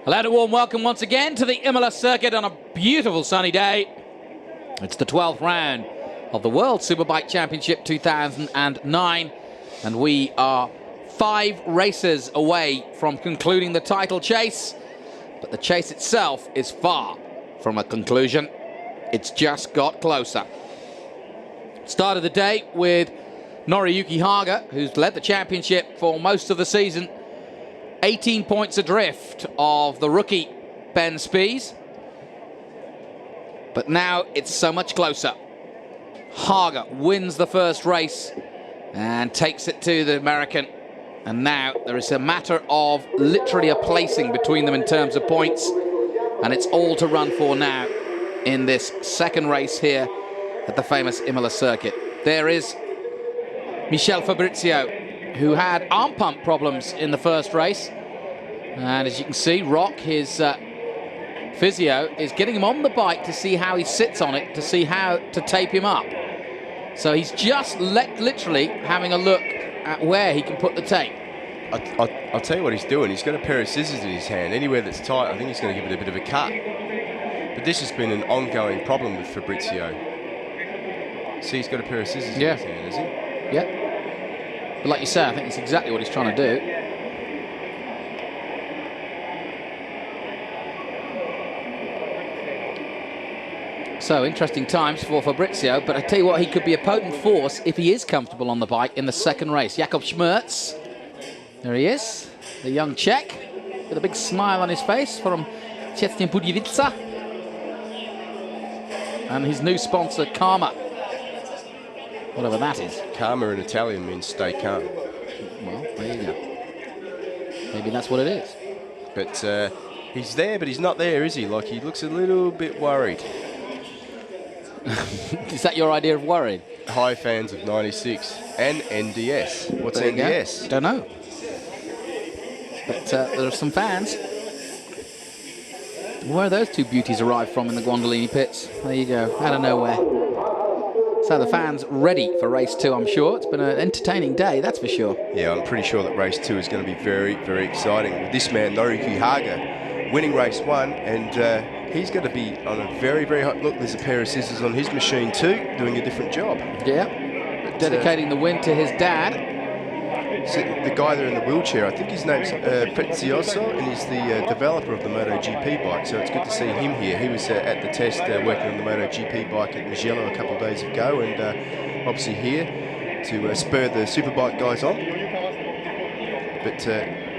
Hello and a warm welcome once again to the Imola circuit on a beautiful sunny day. It's the 12th round of the World Superbike Championship 2009, and we are 5 races away from concluding the title chase, but the chase itself is far from a conclusion. It's just got closer. Started the day with Noriyuki Haga, who's led the championship for most of the season, 18 points adrift of the rookie Ben Spies. But now it's so much closer. Haga wins the first race and takes it to the American. And now there is a matter of literally a placing between them in terms of points. And it's all to run for now in this second race here at the famous Imola circuit. There is Michel Fabrizio, who had arm pump problems in the first race. And as you can see, Rock, his physio, is getting him on the bike to see how he sits on it, to see how to tape him up. So he's just literally having a look at where he can put the tape. I'll tell you what he's doing. He's got a pair of scissors in his hand. Anywhere that's tight, I think he's going to give it a bit of a cut. But this has been an ongoing problem with Fabrizio. See, he's got a pair of scissors in his hand, has he? Yeah. But like you say, I think it's exactly what he's trying to do. So, interesting times for Fabrizio, but I tell you what, he could be a potent force if he is comfortable on the bike in the second race. Jakob Schmerz, there he is, the young Czech, with a big smile on his face from Szczecin Budějovice. And his new sponsor, Karma. Whatever that is. Karma in Italian means stay calm. Well, there you go. Maybe that's what it is. But he's there, but he's not there, is he? Like, he looks a little bit worried. Is that your idea of worried? High fans of 96 and NDS. What's there NDS? Don't know. But there are some fans. Where are those two beauties arrived from in the Guandolini pits? There you go, out of nowhere. So the fans ready for race 2, I'm sure. It's been an entertaining day, that's for sure. Yeah, I'm pretty sure that race 2 is going to be very, very exciting. With this man, Noriyuki Haga, winning race 1, and he's going to be on a very, very high... Look, there's a pair of scissors on his machine too, doing a different job. Yeah, but, dedicating the win to his dad. So the guy there in the wheelchair, I think his name's Prezioso, and he's the developer of the MotoGP bike, so it's good to see him here. He was at the test working on the MotoGP bike at Mugello a couple of days ago, and obviously here to spur the superbike guys on. But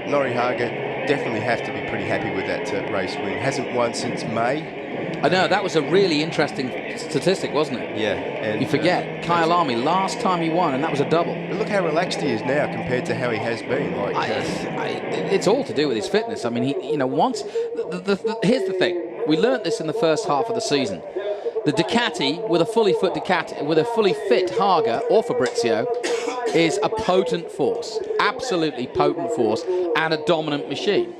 Nori Haga definitely have to be pretty happy with that race win. Hasn't won since May. I know, that was a really interesting statistic, wasn't it? Yeah. And you forget, Kyle Army, last time he won, and that was a double. But look how relaxed he is now compared to how he has been. Like, it's all to do with his fitness. I mean, he, once... here's the thing. We learnt this in the first half of the season. The Ducati, with a fully fit Haga or Fabrizio, is a potent force, absolutely potent force, and a dominant machine.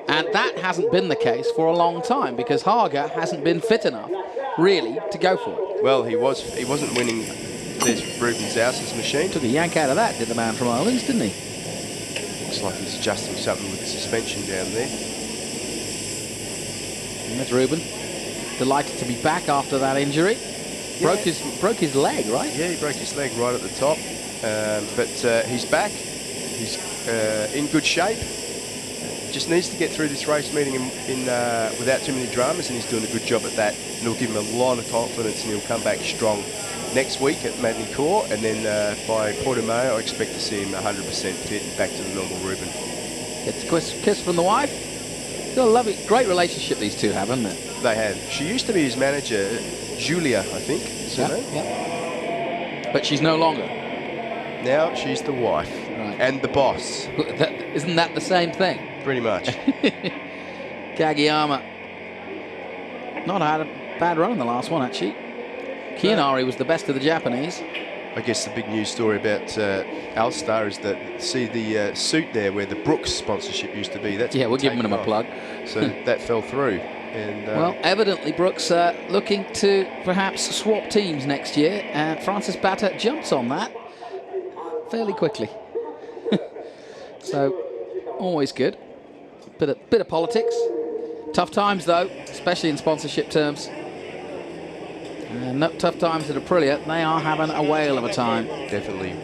And that hasn't been the case for a long time because Haga hasn't been fit enough, really, to go for it. Well, he wasn't winning this Ruben Zaus's machine. Took a yank out of that, did the man from Ireland, didn't he? Looks like he's adjusting something with the suspension down there. And there's Ruben, delighted to be back after that injury. Yeah. Broke his leg, right? Yeah, he broke his leg right at the top. But he's back. He's in good shape. Just needs to get through this race meeting without too many dramas, and he's doing a good job at that. And it'll give him a lot of confidence, and he'll come back strong next week at Magny-Cours, and then by Podium, I expect to see him 100% fit and back to the normal Ruben. Gets a kiss from the wife. Got a lovely, great relationship these two have, haven't they? They have. She used to be his manager, Julia, I think. Yeah. But she's no longer. Now she's the wife and the boss. Isn't that the same thing? Pretty much. Kagiyama. Not had a bad run in the last one, actually. Kianari was the best of the Japanese. I guess the big news story about Alstar is that, see the suit there where the Brooks sponsorship used to be. That's we're giving them a plug. So that fell through. And, well, evidently Brooks looking to perhaps swap teams next year, and Francis Batta jumps on that fairly quickly. So, always good. Bit of politics. Tough times, though, especially in sponsorship terms. No tough times at Aprilia. They are having a whale of a time. Definitely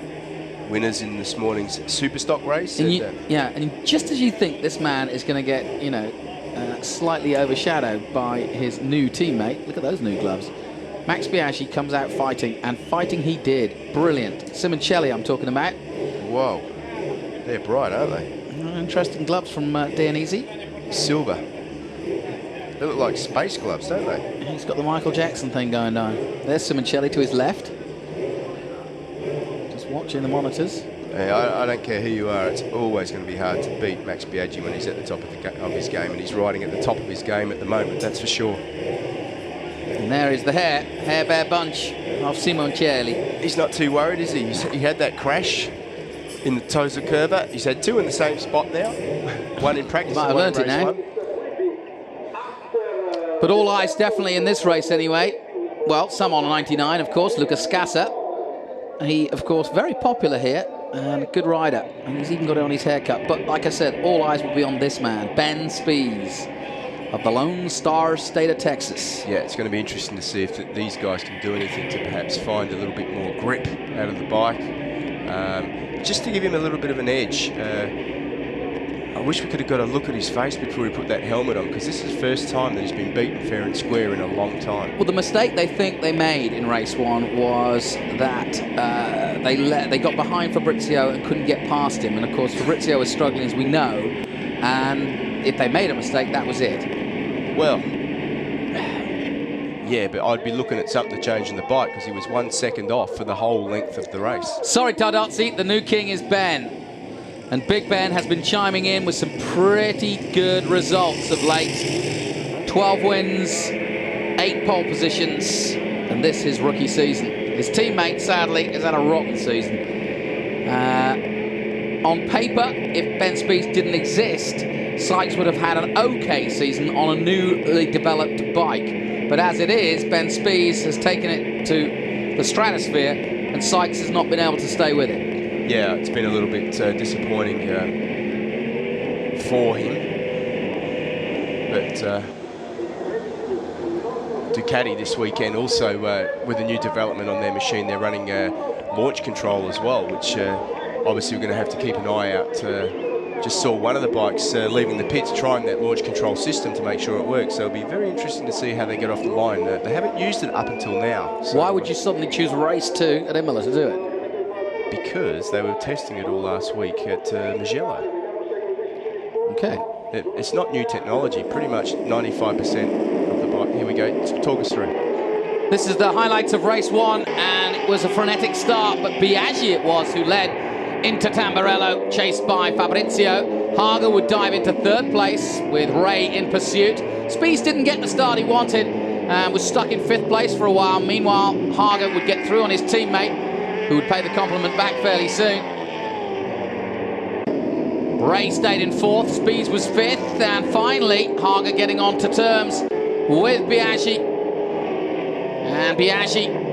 winners in this morning's Superstock race. And and just as you think this man is going to get, you know, slightly overshadowed by his new teammate, look at those new gloves. Max Biaggi comes out fighting, and fighting he did. Brilliant. Simoncelli I'm talking about. Whoa. They're bright, aren't they? Interesting gloves from Dionisi. Silver. They look like space gloves, don't they? He's got the Michael Jackson thing going on. There's Simoncelli to his left. Just watching the monitors. Hey, I don't care who you are, it's always going to be hard to beat Max Biaggi when he's at the top of his game, and he's riding at the top of his game at the moment, that's for sure. And there is the hair bear bunch of Simoncelli. He's not too worried, is he? He had that crash in the Tosa Curva. He's had 2 in the same spot now. One in practice. Might have learnt it now. But all eyes definitely in this race anyway. Well, some on 99, of course, Lucas Scassa. He, of course, very popular here and a good rider. And he's even got it on his haircut. But like I said, all eyes will be on this man, Ben Spies of the Lone Star State of Texas. Yeah, it's going to be interesting to see if these guys can do anything to perhaps find a little bit more grip out of the bike. Just to give him a little bit of an edge. I wish we could have got a look at his face before he put that helmet on, because this is the first time that he's been beaten fair and square in a long time. Well, the mistake they think they made in race 1 was that they got behind Fabrizio and couldn't get past him. And of course, Fabrizio was struggling, as we know. And if they made a mistake, that was it. Well, yeah, but I'd be looking at something to change in the bike, because he was 1 second off for the whole length of the race. Sorry, Tardozzi, the new king is Ben. And Big Ben has been chiming in with some pretty good results of late. 12 wins, 8 pole positions, and this his rookie season. His teammate, sadly, has had a rotten season. On paper, if Ben Spies didn't exist, Sykes would have had an okay season on a newly developed bike. But as it is, Ben Spies has taken it to the stratosphere, and Sykes has not been able to stay with it. Yeah, it's been a little bit disappointing for him. But Ducati this weekend also, with a new development on their machine, they're running launch control as well, which obviously we're going to have to keep an eye out. Just saw one of the bikes leaving the pits trying that launch control system to make sure it works. So it'll be very interesting to see how they get off the line. They haven't used it up until now. So why would you suddenly choose race 2 at Imola to do it? Because they were testing it all last week at Mugello. Okay. It's not new technology. Pretty much 95% of the bike. Here we go. Talk us through. This is the highlights of race 1, and it was a frenetic start, but Biaggi it was who led into Tamburello, chased by Fabrizio. Haga would dive into 3rd place with Ray in pursuit. Spies didn't get the start he wanted and was stuck in 5th place for a while. Meanwhile, Haga would get through on his teammate, who would pay the compliment back fairly soon. Ray stayed in 4th, Spies was 5th, and finally, Haga getting on to terms with Biaggi. And Biaggi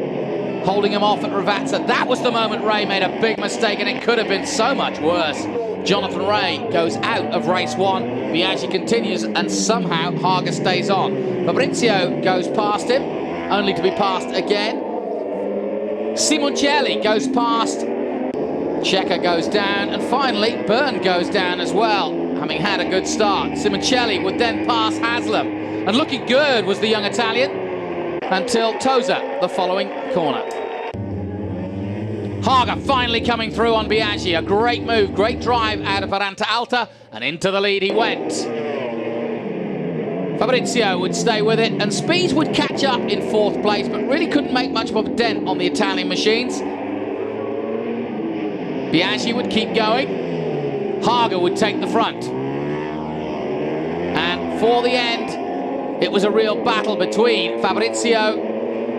holding him off at Ravazza. That was the moment Ray made a big mistake, and it could have been so much worse. Jonathan Ray goes out of race 1. Biaggi continues, and somehow Haga stays on. Fabrizio goes past him, only to be passed again. Simoncelli goes past, Checker goes down, and finally Byrne goes down as well, having had a good start. Simoncelli would then pass Haslam, and looking good was the young Italian until Tosa, the following corner. Haga finally coming through on Biaggi. A great move, great drive out of Varanta Alta, and into the lead he went. Fabrizio would stay with it, and Spies would catch up in 4th place, but really couldn't make much of a dent on the Italian machines. Biaggi would keep going. Haga would take the front. And for the end, it was a real battle between Fabrizio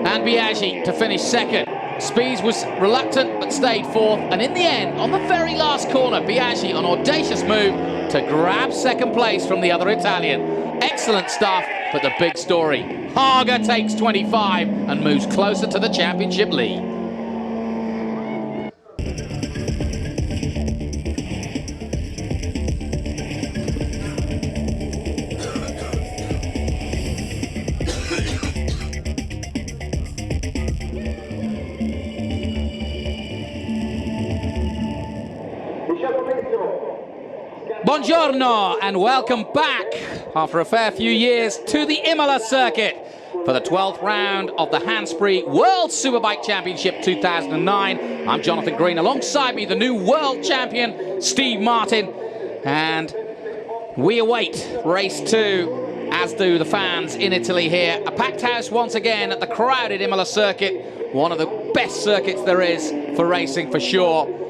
and Biaggi to finish 2nd. Spies was reluctant, but stayed 4th. And in the end, on the very last corner, Biaggi, an audacious move to grab 2nd place from the other Italian. Excellent stuff, but the big story. Haga takes 25 and moves closer to the championship lead. Buongiorno and welcome back after a fair few years to the Imola circuit for the 12th round of the Handspree World Superbike Championship 2009. I'm Jonathan Green. Alongside me, the new world champion, Steve Martin. And we await race 2, as do the fans in Italy here. A packed house once again at the crowded Imola circuit. One of the best circuits there is for racing, for sure.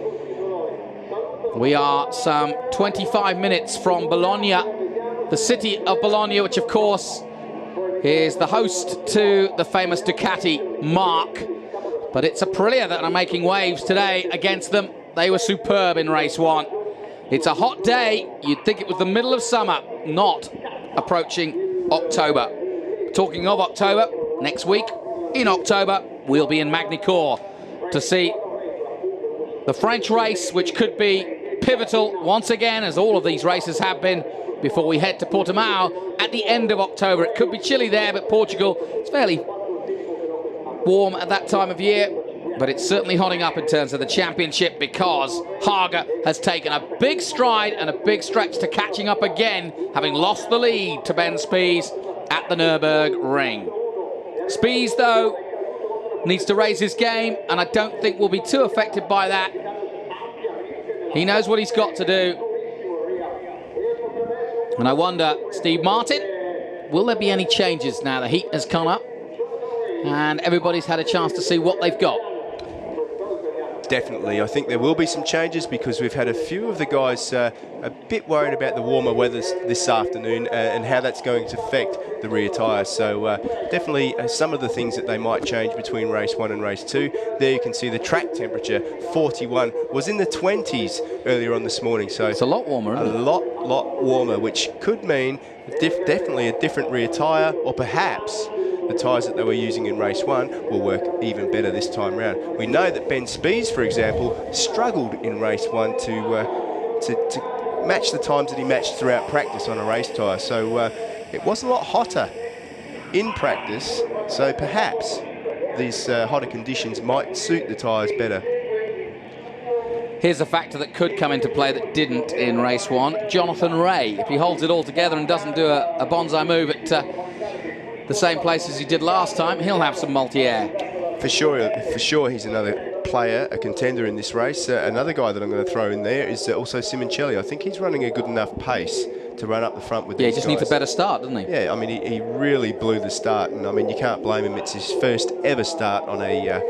We are some 25 minutes from Bologna, the city of Bologna, which of course is the host to the famous Ducati mark. But it's Aprilia that are making waves today against them. They were superb in race 1. It's a hot day. You'd think it was the middle of summer, not approaching October. Talking of October, next week in October, we'll be in Magny-Cours to see the French race, which could be pivotal once again, as all of these races have been, before we head to Portimao at the end of October. It could be chilly there, but Portugal, it's fairly warm at that time of year. But it's certainly hotting up in terms of the championship, because Haga has taken a big stride and a big stretch to catching up again, having lost the lead to Ben Spies at the Nürburgring. Spies, though, needs to raise his game, and I don't think will be too affected by that. He knows what he's got to do. And I wonder, Steve Martin, will there be any changes now the heat has come up and everybody's had a chance to see what they've got? Definitely. I think there will be some changes, because we've had a few of the guys a bit worried about the warmer weather this afternoon and how that's going to affect the rear tyres. So definitely some of the things that they might change between race 1 and race 2. There you can see the track temperature, 41, was in the 20s earlier on this morning. So it's a lot warmer, isn't it? A lot warmer, which could mean definitely a different rear tyre, or perhaps the tyres that they were using in race 1 will work even better this time round. We know that Ben Spies, for example, struggled in race 1 to match the times that he matched throughout practice on a race tyre. So it was a lot hotter in practice, so perhaps these hotter conditions might suit the tyres better. Here's a factor that could come into play that didn't in race 1. Jonathan Rea, if he holds it all together and doesn't do a bonsai move at the same place as he did last time, he'll have some multi-air. For sure, he's another player, a contender in this race. Another guy that I'm going to throw in there is also Simoncelli. I think he's running a good enough pace to run up the front with these guys. Yeah, he just needs a better start, doesn't he? Yeah, I mean, he really blew the start, and I mean, you can't blame him. It's his first ever start on a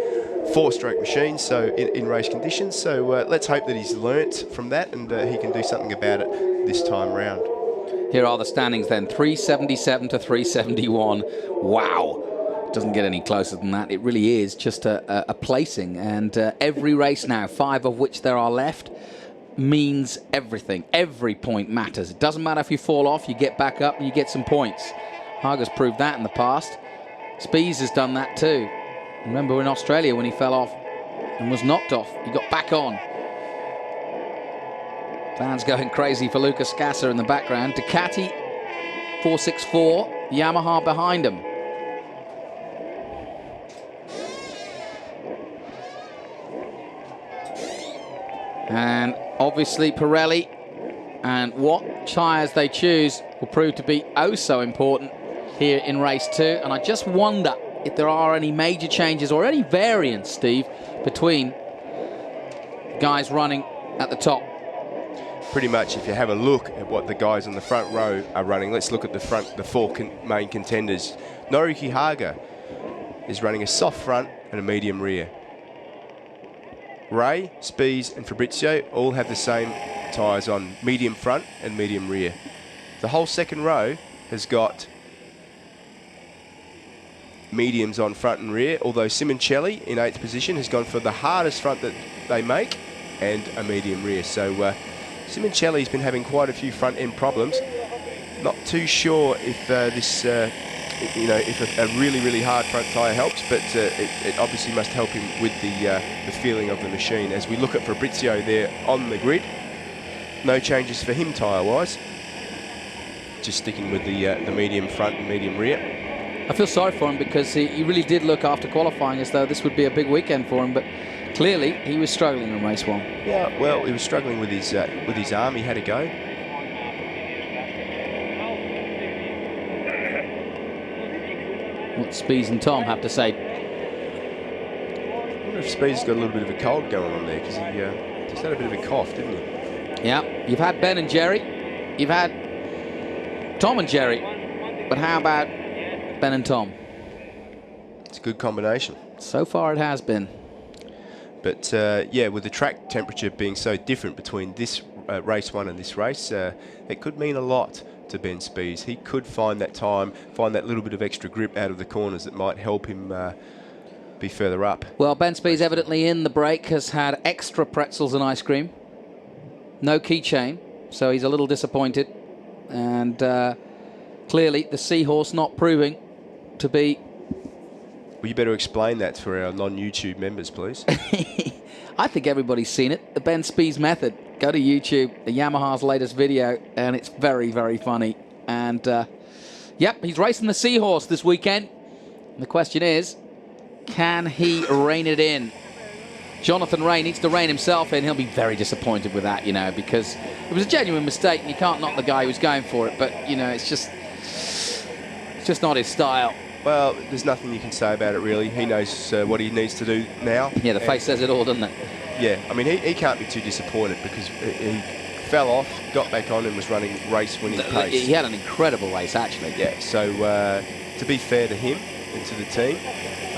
4-stroke machine, so in race conditions. So let's hope that he's learnt from that and he can do something about it this time round. Here are the standings then, 377 to 371. Wow, doesn't get any closer than that. It really is just a placing, and every race now, 5 of which there are left, means everything. Every point matters. It doesn't matter if you fall off, you get back up and you get some points. Haga's proved that in the past. Spies has done that too. Remember in Australia when he fell off and was knocked off, he got back on. Fans going crazy for Luca Scassa in the background. Ducati 464, Yamaha behind him. And obviously Pirelli and what tyres they choose will prove to be oh so important here in race 2. And I just wonder if there are any major changes or any variance, Steve, between guys running at the top. Pretty much, if you have a look at what the guys on the front row are running, let's look at the 4 main contenders. Noriki Haga is running a soft front and a medium rear. Rea, Spies and Fabrizio all have the same tyres on, medium front and medium rear. The whole second row has got mediums on front and rear, although Simoncelli in 8th position has gone for the hardest front that they make and a medium rear. So Simoncelli's been having quite a few front end problems. Not too sure if if a really hard front tyre helps, but it obviously must help him with the feeling of the machine. As we look at Fabrizio there on the grid, no changes for him tyre-wise. Just sticking with the medium front and medium rear. I feel sorry for him because he really did look after qualifying as though this would be a big weekend for him, but clearly he was struggling in race 1. Yeah, well, he was struggling with his arm. He had a go. what Spees and Tom have to say. I wonder if Speed's got a little bit of a cold going on there, because he just had a bit of a cough, didn't he? Yeah, you've had Ben and Jerry, you've had Tom and Jerry, but how about Ben and Tom? It's a good combination. So far it has been. But yeah, with the track temperature being so different between this race 1 and this race, it could mean a lot to Ben Spees. He could find that time, find that little bit of extra grip out of the corners that might help him be further up. Well, Ben Spees evidently in the break has had extra pretzels and ice cream. No keychain, so he's a little disappointed. And clearly the Seahorse not proving to be... Well, you better explain that for our non-YouTube members, please. I think everybody's seen it. The Ben Spees method. Go to YouTube, the Yamaha's latest video, and it's very, very funny. And, yep, he's racing the Seahorse this weekend. And the question is, can he rein it in? Jonathan Ray needs to rein himself in. He'll be very disappointed with that, you know, because it was a genuine mistake, and you can't knock the guy who was going for it. But, you know, it's just not his style. Well, there's nothing you can say about it, really. He knows what he needs to do now. Yeah, the face says it all, doesn't it? Yeah, I mean, he can't be too disappointed, because he fell off, got back on, and was running race-winning pace. He had an incredible race, actually. Yeah, so to be fair to him and to the team,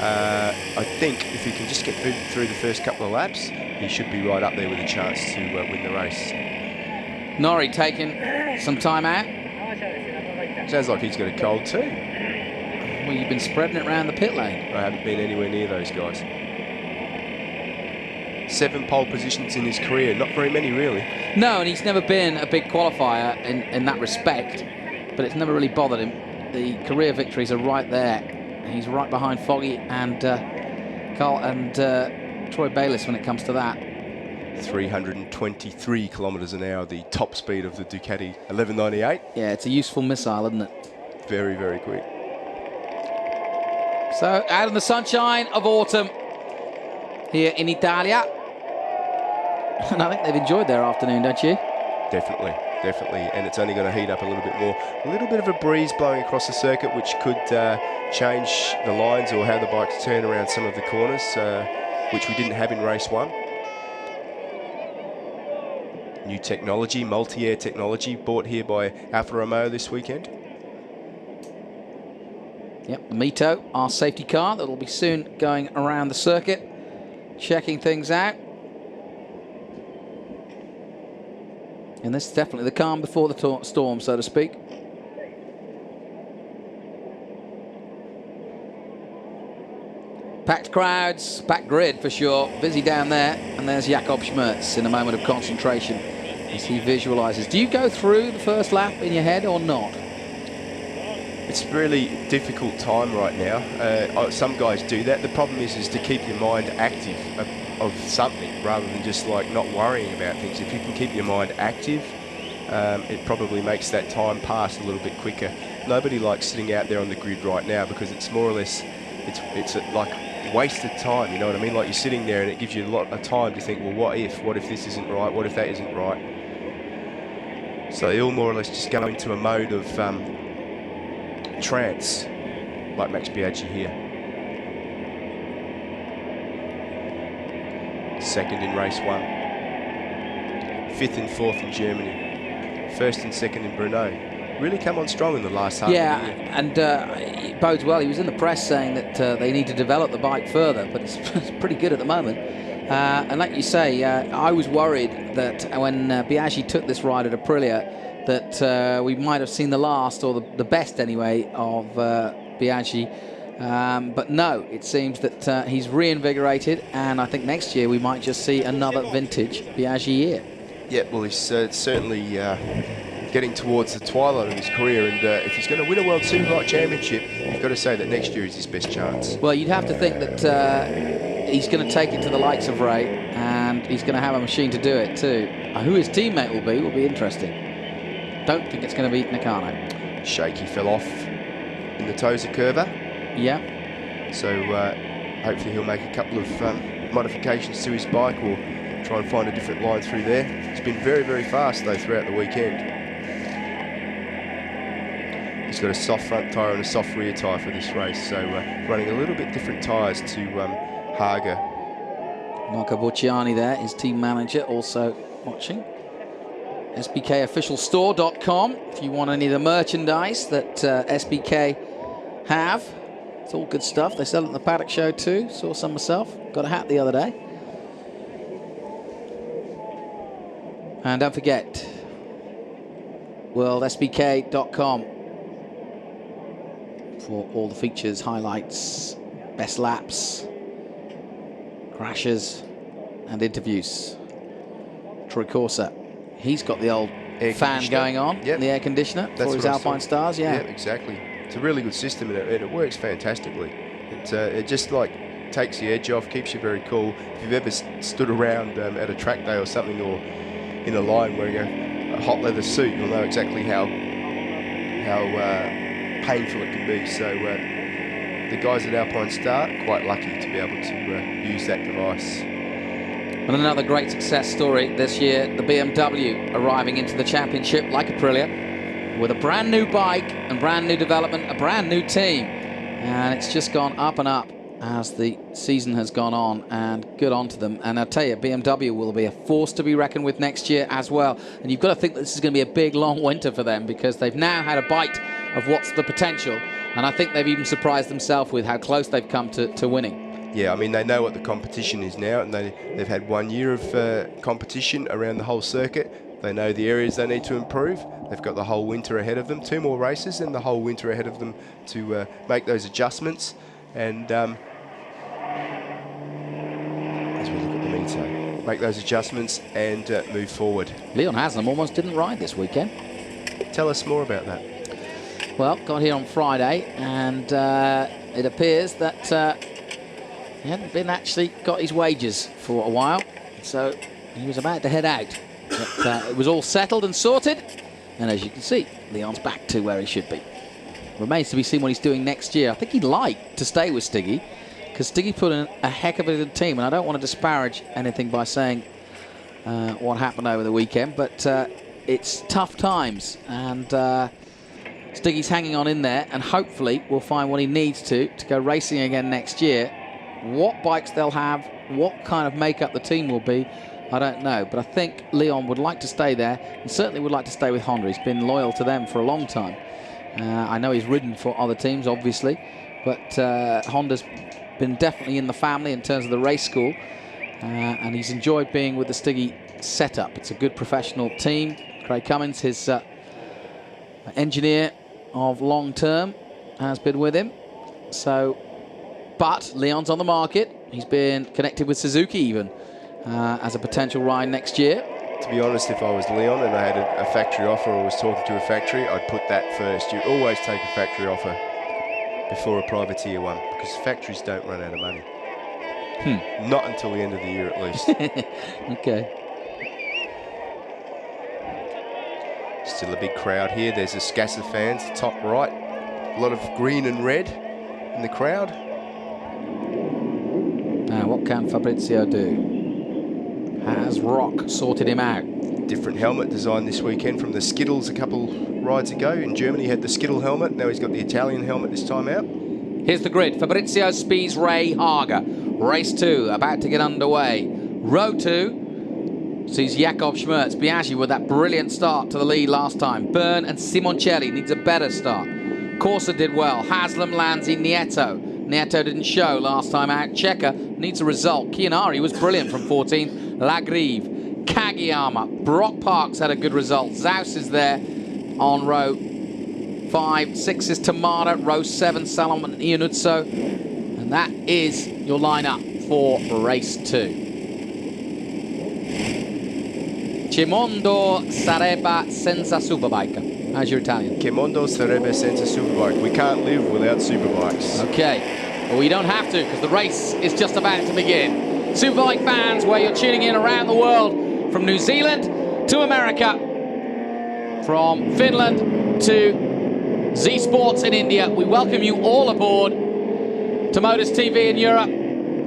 I think if he can just get through the first couple of laps, he should be right up there with a chance to win the race. Norrie taking some time out. Sounds like he's got a cold too. Well, you've been spreading it around the pit lane. I haven't been anywhere near those guys. 7 pole positions in his career, not very many really. No, and he's never been a big qualifier in that respect, but it's never really bothered him. The career victories are right there. He's right behind Foggy and Carl and Troy Bayliss when it comes to that. 323 kilometres an hour, the top speed of the Ducati 1198. Yeah, it's a useful missile, isn't it? Very, very quick. So, out in the sunshine of autumn here in Italia. And I think they've enjoyed their afternoon, don't you? Definitely, definitely. And it's only going to heat up a little bit more. A little bit of a breeze blowing across the circuit, which could change the lines or how the bikes turn around some of the corners, which we didn't have in race 1. New technology, multi-air technology, bought here by Alfa Romeo this weekend. Yep, the Mito, our safety car, that'll be soon going around the circuit, checking things out. And this is definitely the calm before the storm, so to speak. Packed crowds, packed grid for sure. Busy down there. And there's Jakob Schmerz in a moment of concentration as he visualises. Do you go through the first lap in your head or not? It's a really difficult time right now. Some guys do that. The problem is to keep your mind active of something rather than just like not worrying about things. If you can keep your mind active, it probably makes that time pass a little bit quicker. Nobody likes sitting out there on the grid right now because it's more or less, it's like wasted time, you know what I mean? Like you're sitting there and it gives you a lot of time to think, well, what if this isn't right? What if that isn't right? So they all more or less just go into a mode of trance, like Max Biaggi here. Second in race 1. 5th and 4th in Germany. 1st and 2nd in Brunei. Really come on strong in the last half of the year. And it bodes well. He was in the press saying that they need to develop the bike further, but it's pretty good at the moment. And like you say, I was worried that when Biaggi took this ride at Aprilia, that we might have seen the last, or the best anyway, of Biaggi. But no, it seems that he's reinvigorated, and I think next year we might just see another vintage Biaggi year. Yeah, well, he's certainly getting towards the twilight of his career, and if he's going to win a World Superbike Championship, you've got to say that next year is his best chance. Well, you'd have to think that he's going to take it to the likes of Ray, and he's going to have a machine to do it too. Who his teammate will be interesting. Don't think it's going to be Nakano. Shaky fell off in the Tosa Curva. Yeah. So hopefully he'll make a couple of modifications to his bike, or try and find a different line through there. It's been very, very fast though throughout the weekend. He's got a soft front tyre and a soft rear tyre for this race, so running a little bit different tyres to Haga. Marco Bocciani there, his team manager, also watching. SBKofficialstore.com if you want any of the merchandise that SBK have. It's all good stuff. They sell it at the Paddock Show too. Saw some myself. Got a hat the other day. And don't forget, WorldSBK.com for all the features, highlights, best laps, crashes, and interviews. Troy Corser, he's got the old fan going on, the air conditioner for his Alpine Stars. Yeah, exactly. It's a really good system, and it works fantastically. It just like takes the edge off, keeps you very cool. If you've ever stood around at a track day or something, or in a line wearing a hot leather suit, you'll know exactly how painful it can be. So the guys at Alpine Star are quite lucky to be able to use that device. And another great success story this year, the BMW arriving into the championship like Aprilia with a brand new bike and brand new development, a brand new team. And it's just gone up and up as the season has gone on, and good on to them. And I'll tell you, BMW will be a force to be reckoned with next year as well. And you've got to think that this is going to be a big, long winter for them, because they've now had a bite of what's the potential. And I think they've even surprised themselves with how close they've come to winning. Yeah, I mean, they know what the competition is now, and they've had 1 year of competition around the whole circuit. They know the areas they need to improve. They've got the whole winter ahead of them, 2 more races and the whole winter ahead of them to make those adjustments. And as we look at the meter, make those adjustments and move forward. Leon Haslam almost didn't ride this weekend. Tell us more about that. Well, got here on Friday, and it appears that he hadn't been actually got his wages for a while, so he was about to head out. But it was all settled and sorted, and as you can see, Leon's back to where he should be. Remains to be seen what he's doing next year. I think he'd like to stay with Stiggy, because Stiggy put in a heck of a good team, and I don't want to disparage anything by saying what happened over the weekend, but it's tough times, and Stiggy's hanging on in there, and hopefully will find what he needs to go racing again next year. What bikes they'll have, what kind of makeup the team will be, I don't know. But I think Leon would like to stay there, and certainly would like to stay with Honda. He's been loyal to them for a long time. I know he's ridden for other teams, obviously, but Honda's been definitely in the family in terms of the race school, and he's enjoyed being with the Stiggy setup. It's a good professional team. Craig Cummins, his engineer of long term, has been with him. So, but Leon's on the market. He's been connected with Suzuki even as a potential ride next year. To be honest, if I was Leon and I had a factory offer or was talking to a factory, I'd put that first. You always take a factory offer before a privateer one, because factories don't run out of money. Not until the end of the year, at least. Okay. Still a big crowd here. There's a scass of fans, top right. A lot of green and red in the crowd. Now, what can Fabrizio do? Has Rock sorted him out? Different helmet design this weekend from the Skittles a couple rides ago. In Germany, he had the Skittle helmet. Now he's got the Italian helmet this time out. Here's the grid. Fabrizio, Spies, Ray, Haga. Race 2 about to get underway. Row 2 sees Jakob Schmerz, Biaggi with that brilliant start to the lead last time. Byrne and Simoncelli needs a better start. Corsa did well. Haslam, Lanzi, Nieto. Nieto didn't show last time out. Checker needs a result. Chianari was brilliant from 14th. Lagrive, Kagiyama, Brock Parks had a good result. Zaus is there on row 5. 6 is Tamada. Row 7, Salomon and Iannuzzo. And that is your lineup for race 2. Che mondo sarebbe senza superbike? How's your Italian? Che mondo sarebbe senza superbike? We can't live without superbikes. Okay, well, we don't have to, because the race is just about to begin. Superbike fans, where you're tuning in around the world, from New Zealand to America, from Finland to Z Sports in India, we welcome you all aboard to Motors TV in Europe.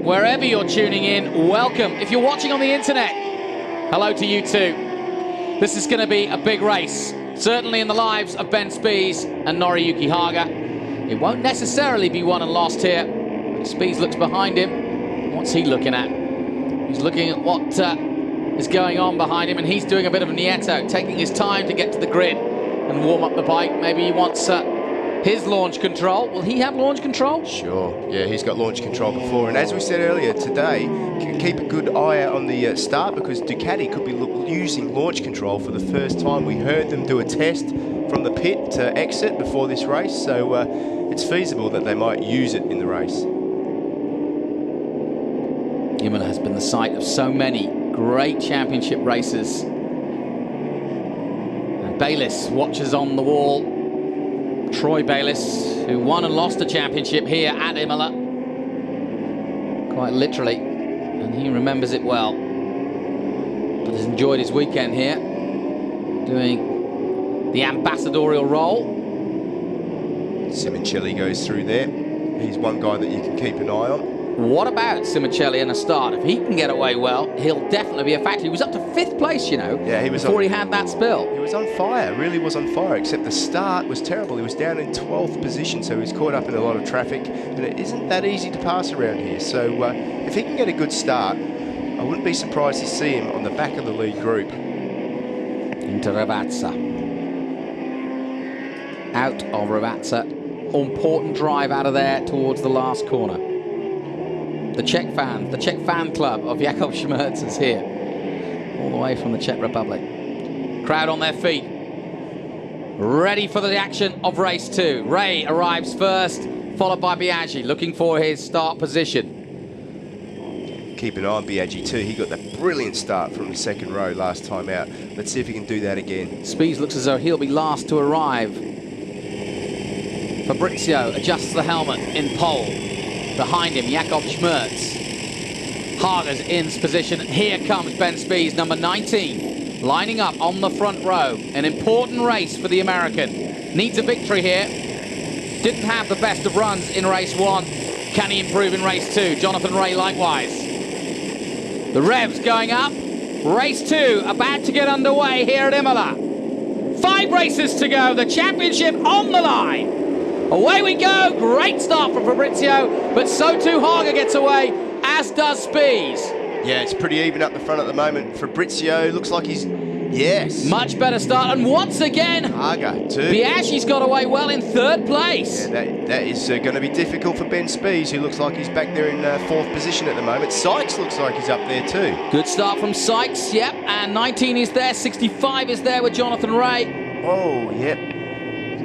Wherever you're tuning in, welcome. If you're watching on the internet, hello to you too. This is going to be a big race. certainly in the lives of Ben Spies and Noriyuki Haga. It won't necessarily be won and lost here. Spies looks behind him. What's he looking at? He's looking at what is going on behind him, and he's doing a bit of a Nieto, taking his time to get to the grid and warm up the bike. Maybe he wants his launch control. Will he have launch control? Sure. Yeah, he's got launch control before. And as we said earlier, today, keep a good eye out on the start, because Ducati could be using launch control for the first time. We heard them do a test from the pit to exit before this race, so it's feasible that they might use it in the race. Imola has been the site of so many great championship races. And Bayliss watches on the wall. Troy Bayliss, who won and lost a championship here at Imola, quite literally, and he remembers it well. But has enjoyed his weekend here, doing the ambassadorial role. Simoncelli goes through there. He's one guy that you can keep an eye on. What about Simoncelli in a start? If he can get away well, he'll definitely be a factor. He was up to 5th place, you know, yeah, he was before he had that spill. He was on fire, really was on fire, except the start was terrible. He was down in 12th position, so he was caught up in a lot of traffic, and it isn't that easy to pass around here. So if he can get a good start, I wouldn't be surprised to see him on the back of the lead group. Into Ravazza. Out of Ravazza. Important drive out of there towards the last corner. The Czech fan club of Jakob Schmerz is here, all the way from the Czech Republic. Crowd on their feet, ready for the action of race 2. Ray arrives first, followed by Biaggi, looking for his start position. Keep an eye on Biaggi too. He got that brilliant start from the second row last time out. Let's see if he can do that again. Spies looks as though he'll be last to arrive. Fabrizio adjusts the helmet in pole. Behind him, Jakob Schmerz. Haga's in position. Here comes Ben Spies, number 19, lining up on the front row. An important race for the American. Needs a victory here. Didn't have the best of runs in race 1. Can he improve in race 2? Jonathan Ray likewise. The revs going up. Race 2 about to get underway here at Imola. 5 races to go. The championship on the line. Away we go. Great start from Fabrizio, but so too Haga gets away, as does Spies. Yeah, it's pretty even up the front at the moment. Fabrizio looks like he's, yes. Much better start, and once again, Haga too. Biaggi's got away well in 3rd place. Yeah, that is going to be difficult for Ben Spies, who looks like he's back there in 4th position at the moment. Sykes looks like he's up there too. Good start from Sykes, yep, and 19 is there, 65 is there with Jonathan Ray. Oh, yep.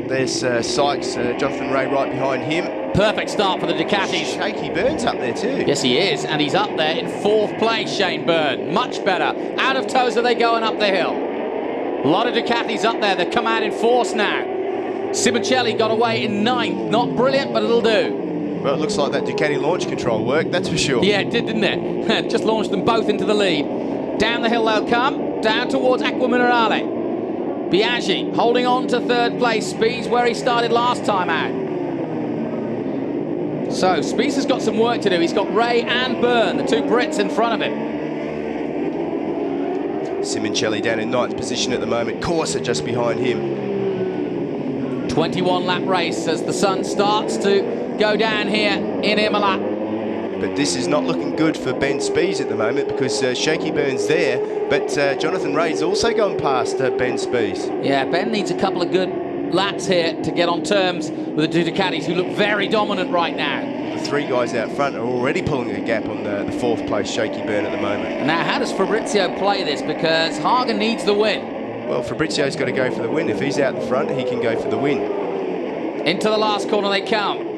There's Sykes, Jonathan Ray right behind him. Perfect start for the Ducatis. Shaky Byrne's up there too. Yes, he is, and he's up there in 4th place, Shane Byrne. Much better. Out of Tosa they go and up the hill. A lot of Ducatis up there that come out in force now. Simoncelli got away in 9th. Not brilliant, but it'll do. Well, it looks like that Ducati launch control worked, that's for sure. Yeah, it did, didn't it? Just launched them both into the lead. Down the hill they'll come, down towards Acqua Minerale. Biaggi holding on to 3rd place. Spies where he started last time out. So Spies has got some work to do. He's got Ray and Byrne, the 2 Brits in front of him. Simoncelli down in 9th position at the moment. Corsa just behind him. 21 lap race as the sun starts to go down here in Imola. But this is not looking good for Ben Spies at the moment, because Shaky Byrne's there, but Jonathan Ray's also gone past Ben Spies. Yeah, Ben needs a couple of good laps here to get on terms with the 2 Ducatis, who look very dominant right now. The 3 guys out front are already pulling a gap on the 4th place Shaky Byrne at the moment. Now, how does Fabrizio play this? Because Haga needs the win. Well, Fabrizio's got to go for the win. If he's out the front, he can go for the win. Into the last corner they come.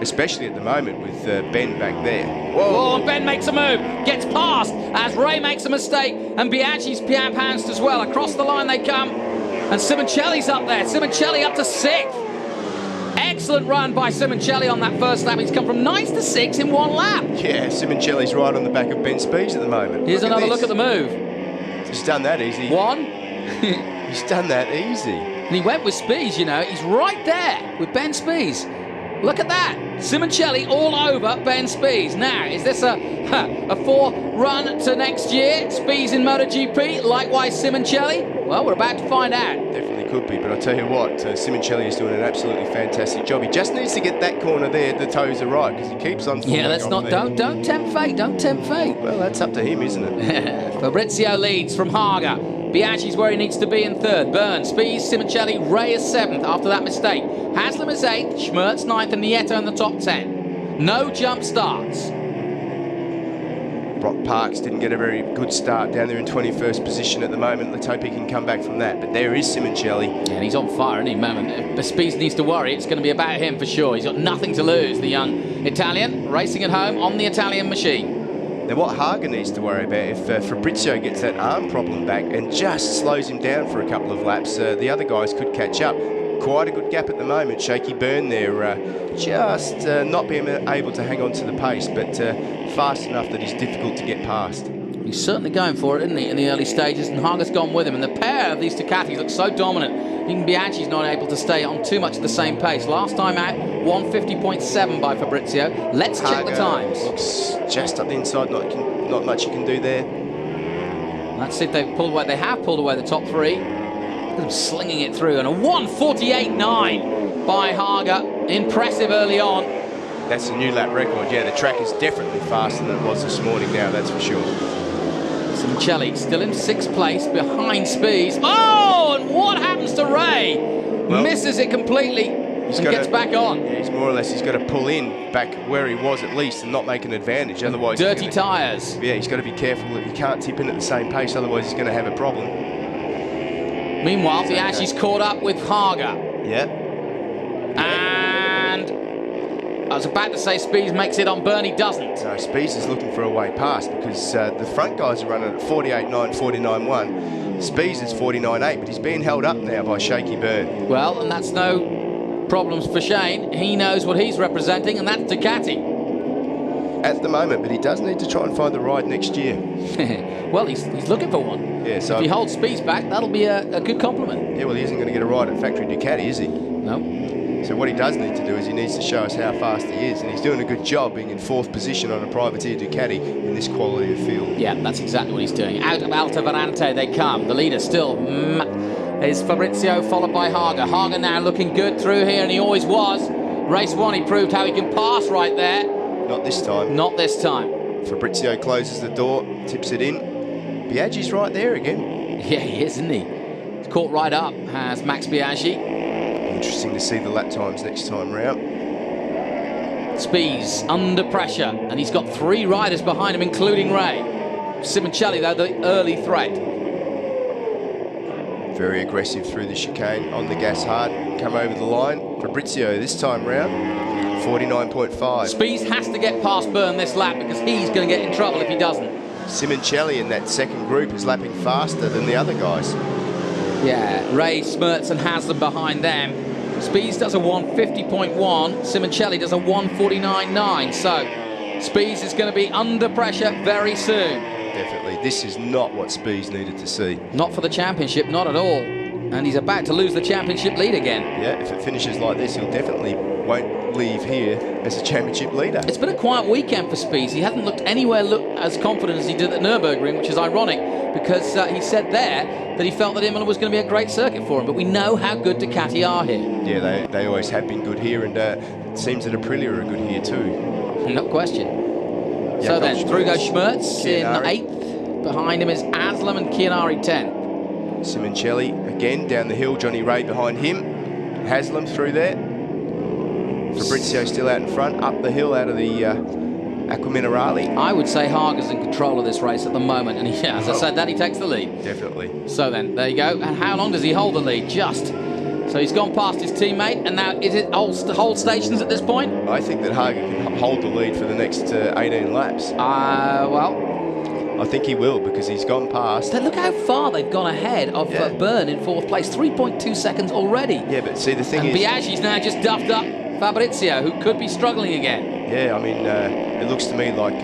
Especially at the moment with Ben back there. Whoa. Oh, and Ben makes a move, gets past as Ray makes a mistake, and Biaggi's pounced as well. Across the line they come, and Simoncelli's up there. Simoncelli up to 6th. Excellent run by Simoncelli on that first lap. He's come from 9th to 6th in 1 lap. Yeah, Simoncelli's right on the back of Ben Spies at the moment. Here's another look at the move. He's done that easy. 1. He's done that easy. And he went with Spies, you know. He's right there with Ben Spies. Look at that. Simoncelli all over Ben Spies. Now, is this a 4-run to next year? Spies in MotoGP, likewise Simoncelli? Well, we're about to find out. Definitely could be, but I'll tell you what, Simoncelli is doing an absolutely fantastic job. He just needs to get that corner there, the toes are right, because he keeps on falling. Yeah, let's not, don't tempt fate, don't tempt fate. Well, that's up to him, isn't it? Fabrizio leads from Haga. Biaggi's where he needs to be in third. Burns, Spies, Simoncelli, Ray is seventh after that mistake. Haslam is eighth, Schmertz ninth, and Nieto in the top 10. No jump starts. Brock Parks didn't get a very good start down there in 21st position at the moment. Let's hope he can come back from that. But there is Simoncelli. Yeah, and he's on fire, isn't he, moment? If Spies needs to worry, it's going to be about him for sure. He's got nothing to lose, the young Italian, racing at home on the Italian machine. Now what Haga needs to worry about, if Fabrizio gets that arm problem back and just slows him down for a couple of laps, the other guys could catch up. Quite a good gap at the moment. Shaky Burn there, just not being able to hang on to the pace, but fast enough that he's difficult to get past. He's certainly going for it, isn't he, in the early stages, and Haga's gone with him. And the pair of these Ducatis look so dominant. Even Biaggi's not able to stay on too much of the same pace. Last time out, 150.7 by Fabrizio. Let's check the times. Looks just up the inside, not much you can do there. Let's see if they've pulled away. They have pulled away the top three. Look at them slinging it through, and a 148.9 by Haga. Impressive early on. That's a new lap record. Yeah, the track is definitely faster than it was this morning now, that's for sure. Simoncelli still in sixth place behind Spies. Oh, and what happens to Ray? Well, misses it completely and gets back on. Yeah, he's more or less, he's got to pull in back where he was at least and not make an advantage. Otherwise, dirty tyres. Yeah, he's got to be careful that he can't tip in at the same pace, otherwise he's going to have a problem. Meanwhile, Biaggi's caught up with Haga. Yeah. And I was about to say Spies makes it on Burn, he doesn't. No, Spies is looking for a way past because the front guys are running at 48.9, 49.1. Spies is 49.8, but he's being held up now by Shaky Burn. Well, and that's no problems for Shane. He knows what he's representing, and that's Ducati. At the moment, but he does need to try and find the ride next year. Well, he's looking for one. Yeah, so if he holds Spies back, that'll be a good compliment. Yeah, well, he isn't going to get a ride at factory Ducati, is he? No. So what he does need to do is he needs to show us how fast he is, and he's doing a good job being in fourth position on a privateer Ducati in this quality of field. Yeah, that's exactly what he's doing. Out of Alta Verante they come. The leader still is Fabrizio, followed by Haga. Haga now looking good through here, and he always was. Race one, he proved how he can pass right there. Not this time. Not this time. Fabrizio closes the door, tips it in. Biaggi's right there again. Yeah, he is, isn't he? He's caught right up, has Max Biaggi. Interesting to see the lap times next time round. Spies under pressure, and he's got three riders behind him, including Ray. Simoncelli, though, the early threat. Very aggressive through the chicane, on the gas hard, come over the line. Fabrizio this time round, 49.5. Spies has to get past Burn this lap because he's going to get in trouble if he doesn't. Simoncelli in that second group is lapping faster than the other guys. Yeah, Ray, Schmertz and Haslam behind them. Spies does a 150.1, Simoncelli does a 149.9. So Spies is going to be under pressure very soon. Definitely. This is not what Spies needed to see. Not for the championship, not at all. And he's about to lose the championship lead again. Yeah, if it finishes like this, he'll definitely won't leave here as a championship leader. It's been a quiet weekend for Spies. He hasn't looked anywhere as confident as he did at Nürburgring, which is ironic because he said there that he felt that Imola was going to be a great circuit for him. But we know how good Ducati are here. Yeah, they always have been good here, and it seems that Aprilia are good here too. No question. Yeah, so then, through goes Schmertz in Chianari. 8th. Behind him is Aslam and Chianari 10th. Simoncelli again down the hill, Johnny Ray behind him. Haslam through there. Fabrizio still out in front, up the hill out of the Acqua Minerale. I would say Haga's in control of this race at the moment, and he, as I said, that he takes the lead. Definitely. So then, there you go. And how long does he hold the lead? Just. So he's gone past his teammate, and now is it hold stations at this point? I think that Haga can hold the lead for the next 18 laps. Well, I think he will, because he's gone past. Look how far they've gone ahead of Burn in 4th place. 3.2 seconds already. Yeah, but see, the thing and is... Biaggi's now just duffed up Fabrizio, who could be struggling again. Yeah, I mean, it looks to me like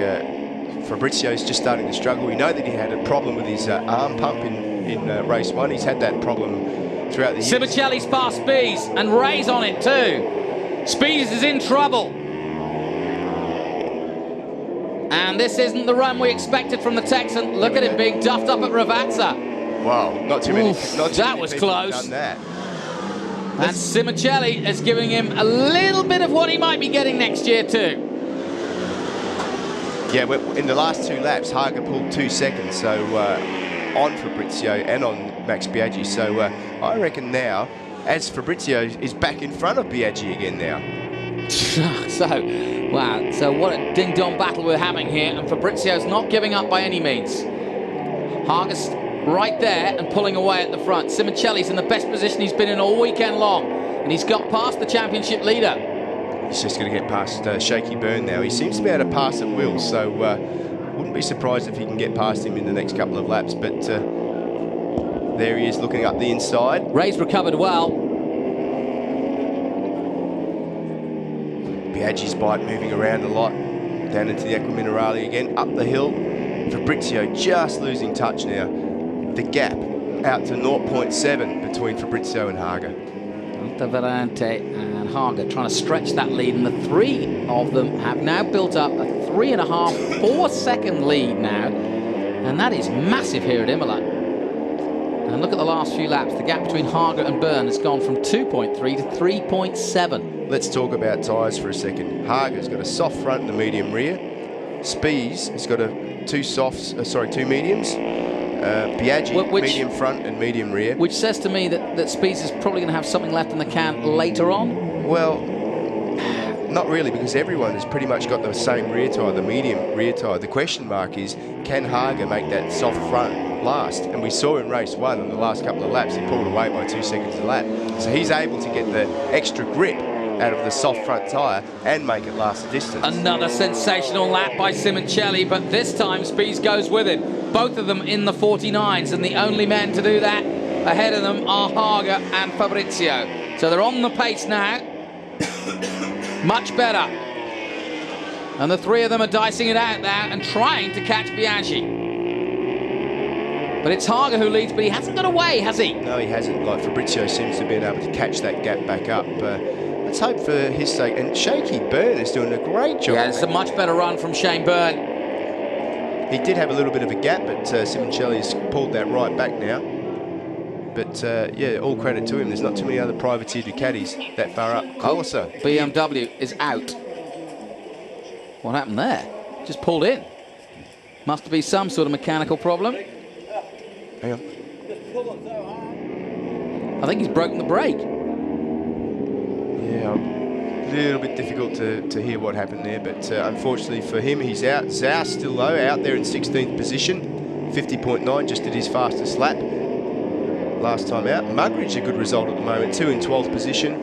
Fabrizio's just starting to struggle. We know that he had a problem with his arm pump in race 1. He's had that problem throughout the years. Simoncelli's past Spies, and Ray's on it too. Spies is in trouble. And this isn't the run we expected from the Texan. Look at him being duffed up at Ravazza. Wow, not too many. That was close. Done that. And Simoncelli is giving him a little bit of what he might be getting next year too. Yeah, in the last 2 laps, Haga pulled 2 seconds, so on Fabrizio and on Max Biaggi. So I reckon now, as Fabrizio is back in front of Biaggi again now. So, wow. So what a ding-dong battle we're having here, and Fabrizio's not giving up by any means. Haga's right there and pulling away at the front. Simoncelli's in the best position he's been in all weekend long, and he's got past the championship leader. He's just going to get past Shaky Byrne now. He seems to be able to pass at will, so wouldn't be surprised if he can get past him in the next couple of laps. But there he is looking up the inside. Ray's recovered well. Biaggi's bike moving around a lot. Down into the Equiminerale again, up the hill. Fabrizio just losing touch now. The gap out to 0.7 between Fabrizio and Haga. Monteverante and Haga trying to stretch that lead, and the 3 of them have now built up a 3.5, 4-second lead now, and that is massive here at Imola. And look at the last few laps. The gap between Haga and Byrne has gone from 2.3 to 3.7. Let's talk about tyres for a second. Haga's got a soft front and a medium rear. Spies has got 2 mediums. Biaggi, medium front and medium rear. Which says to me that Spies is probably going to have something left in the can later on. Well, not really, because everyone has pretty much got the same rear tyre, the medium rear tyre. The question mark is, can Haga make that soft front last? And we saw in race 1 in the last couple of laps, he pulled away by 2 seconds a lap. So he's able to get the extra grip out of the soft front tyre and make it last the distance. Another sensational lap by Simoncelli, but this time Spies goes with it. Both of them in the 49s, and the only men to do that ahead of them are Haga and Fabrizio. So they're on the pace now. Much better. And the 3 of them are dicing it out now and trying to catch Biaggi. But it's Haga who leads, but he hasn't got away, has he? No, he hasn't. Like, Fabrizio seems to be able to catch that gap back up. Let's hope for his sake. And Shaky Byrne is doing a great job. Yeah, it's a much better run from Shane Byrne. He did have a little bit of a gap, but Simoncelli's pulled that right back now. But yeah, all credit to him. There's not too many other privateer Ducatis that far up. Closer. BMW is out. What happened there? Just pulled in. Must be some sort of mechanical problem. Hang on. I think he's broken the brake. Yeah, a little bit difficult to hear what happened there, but unfortunately for him, he's out. Zhao still low, out there in 16th position. 50.9, just did his fastest lap last time out. Mugridge, a good result at the moment, 2 in 12th position.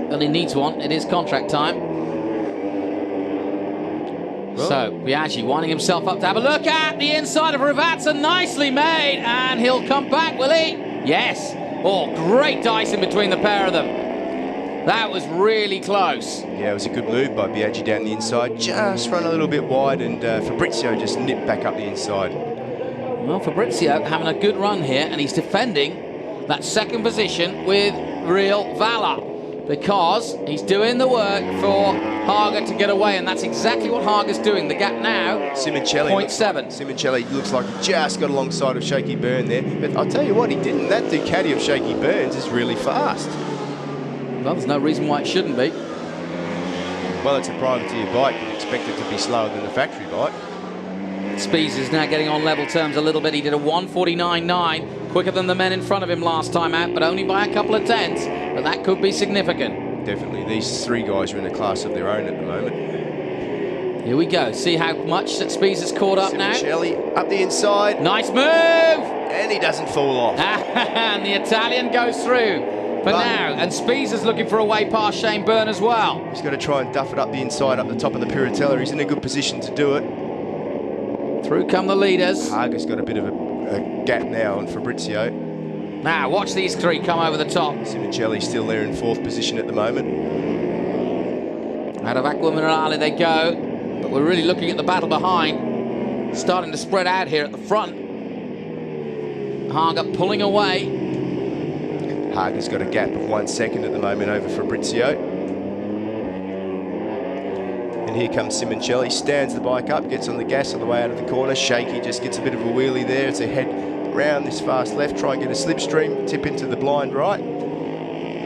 Well, he needs one. It is contract time. Well, so, Biaggi winding himself up to have a look at the inside of Ravazza. Nicely made, and he'll come back, will he? Yes. Oh, great dice in between the pair of them. That was really close. Yeah, it was a good move by Biaggi down the inside. Just run a little bit wide, and Fabrizio just nipped back up the inside. Well, Fabrizio having a good run here, and he's defending that second position with real valor, because he's doing the work for Haga to get away, and that's exactly what Haga's doing. The gap now, Simoncelli 0.7. Simoncelli looks like he just got alongside of Shaky Byrne there, but I'll tell you what, he didn't. That Ducati of Shaky Byrne's is really fast. Well, there's no reason why it shouldn't be. Well, it's a privateer bike. You'd expect it to be slower than a factory bike. Spies is now getting on level terms a little bit. He did a 1:49.9, quicker than the men in front of him last time out, but only by a couple of tenths. But that could be significant. Definitely. These 3 guys are in a class of their own at the moment. Here we go. See how much that Spies is caught up now. Simoncelli up the inside. Nice move! And he doesn't fall off. And the Italian goes through for now. And Spies is looking for a way past Shane Byrne as well. He's got to try and duff it up the inside, up the top of the Piratella. He's in a good position to do it. Through come the leaders. Haga's got a bit of a gap now on Fabrizio. Now, watch these 3 come over the top. Simoncelli still there in 4th position at the moment. Out of Equiminerale they go, but we're really looking at the battle behind. Starting to spread out here at the front. Haga pulling away. Haga's got a gap of 1 second at the moment over Fabrizio. And here comes Simoncelli, stands the bike up, gets on the gas on the way out of the corner. Shaky just gets a bit of a wheelie there. It's a head round this fast left, try and get a slipstream, tip into the blind right.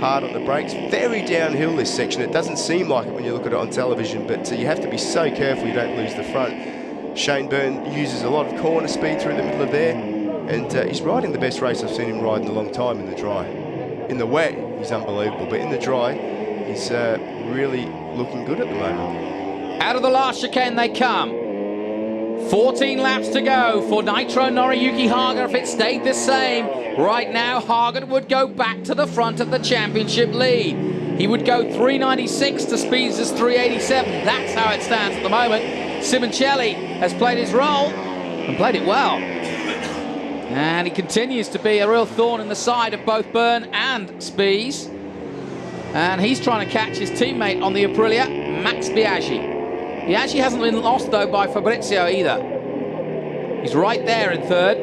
hard on the brakes. Very downhill this section. It doesn't seem like it when you look at it on television, but you have to be so careful you don't lose the front. Shane Byrne uses a lot of corner speed through the middle of there, and he's riding the best race I've seen him ride in a long time in the dry. In the wet, he's unbelievable, but in the dry, he's really looking good at the moment. Out of the last chicane they come. 14 laps to go for Nitro Noriyuki Haga if it stayed the same. Right now, Haga would go back to the front of the championship lead. He would go 396 to Speeds' 387. That's how it stands at the moment. Simoncelli has played his role and played it well. And he continues to be a real thorn in the side of both Byrne and Spees. And he's trying to catch his teammate on the Aprilia, Max Biaggi. Biaggi hasn't been lost, though, by Fabrizio either. He's right there in third.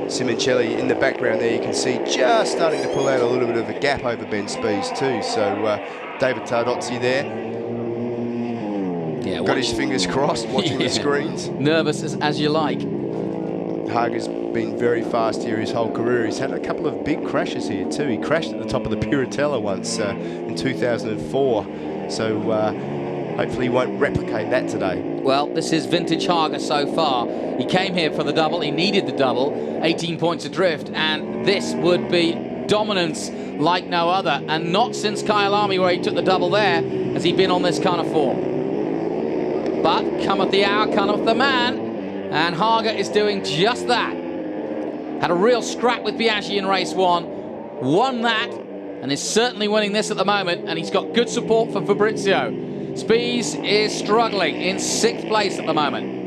Simoncelli in the background there, you can see just starting to pull out a little bit of a gap over Ben Spees too. So David Tardozzi there. Yeah, got his fingers crossed, watching the screens. Nervous as you like. Haga's been very fast here his whole career. He's had a couple of big crashes here too. He crashed at the top of the Piratella once in 2004. So hopefully he won't replicate that today. Well, this is vintage Haga so far. He came here for the double. He needed the double, 18 points adrift, and this would be dominance like no other. And not since Kyalami, where he took the double there, has he been on this kind of form. But cometh the hour, cometh the man, and Haga is doing just that. Had a real scrap with Biaggi in race one, won that, and is certainly winning this at the moment, and he's got good support from Fabrizio. Spees is struggling in 6th place at the moment.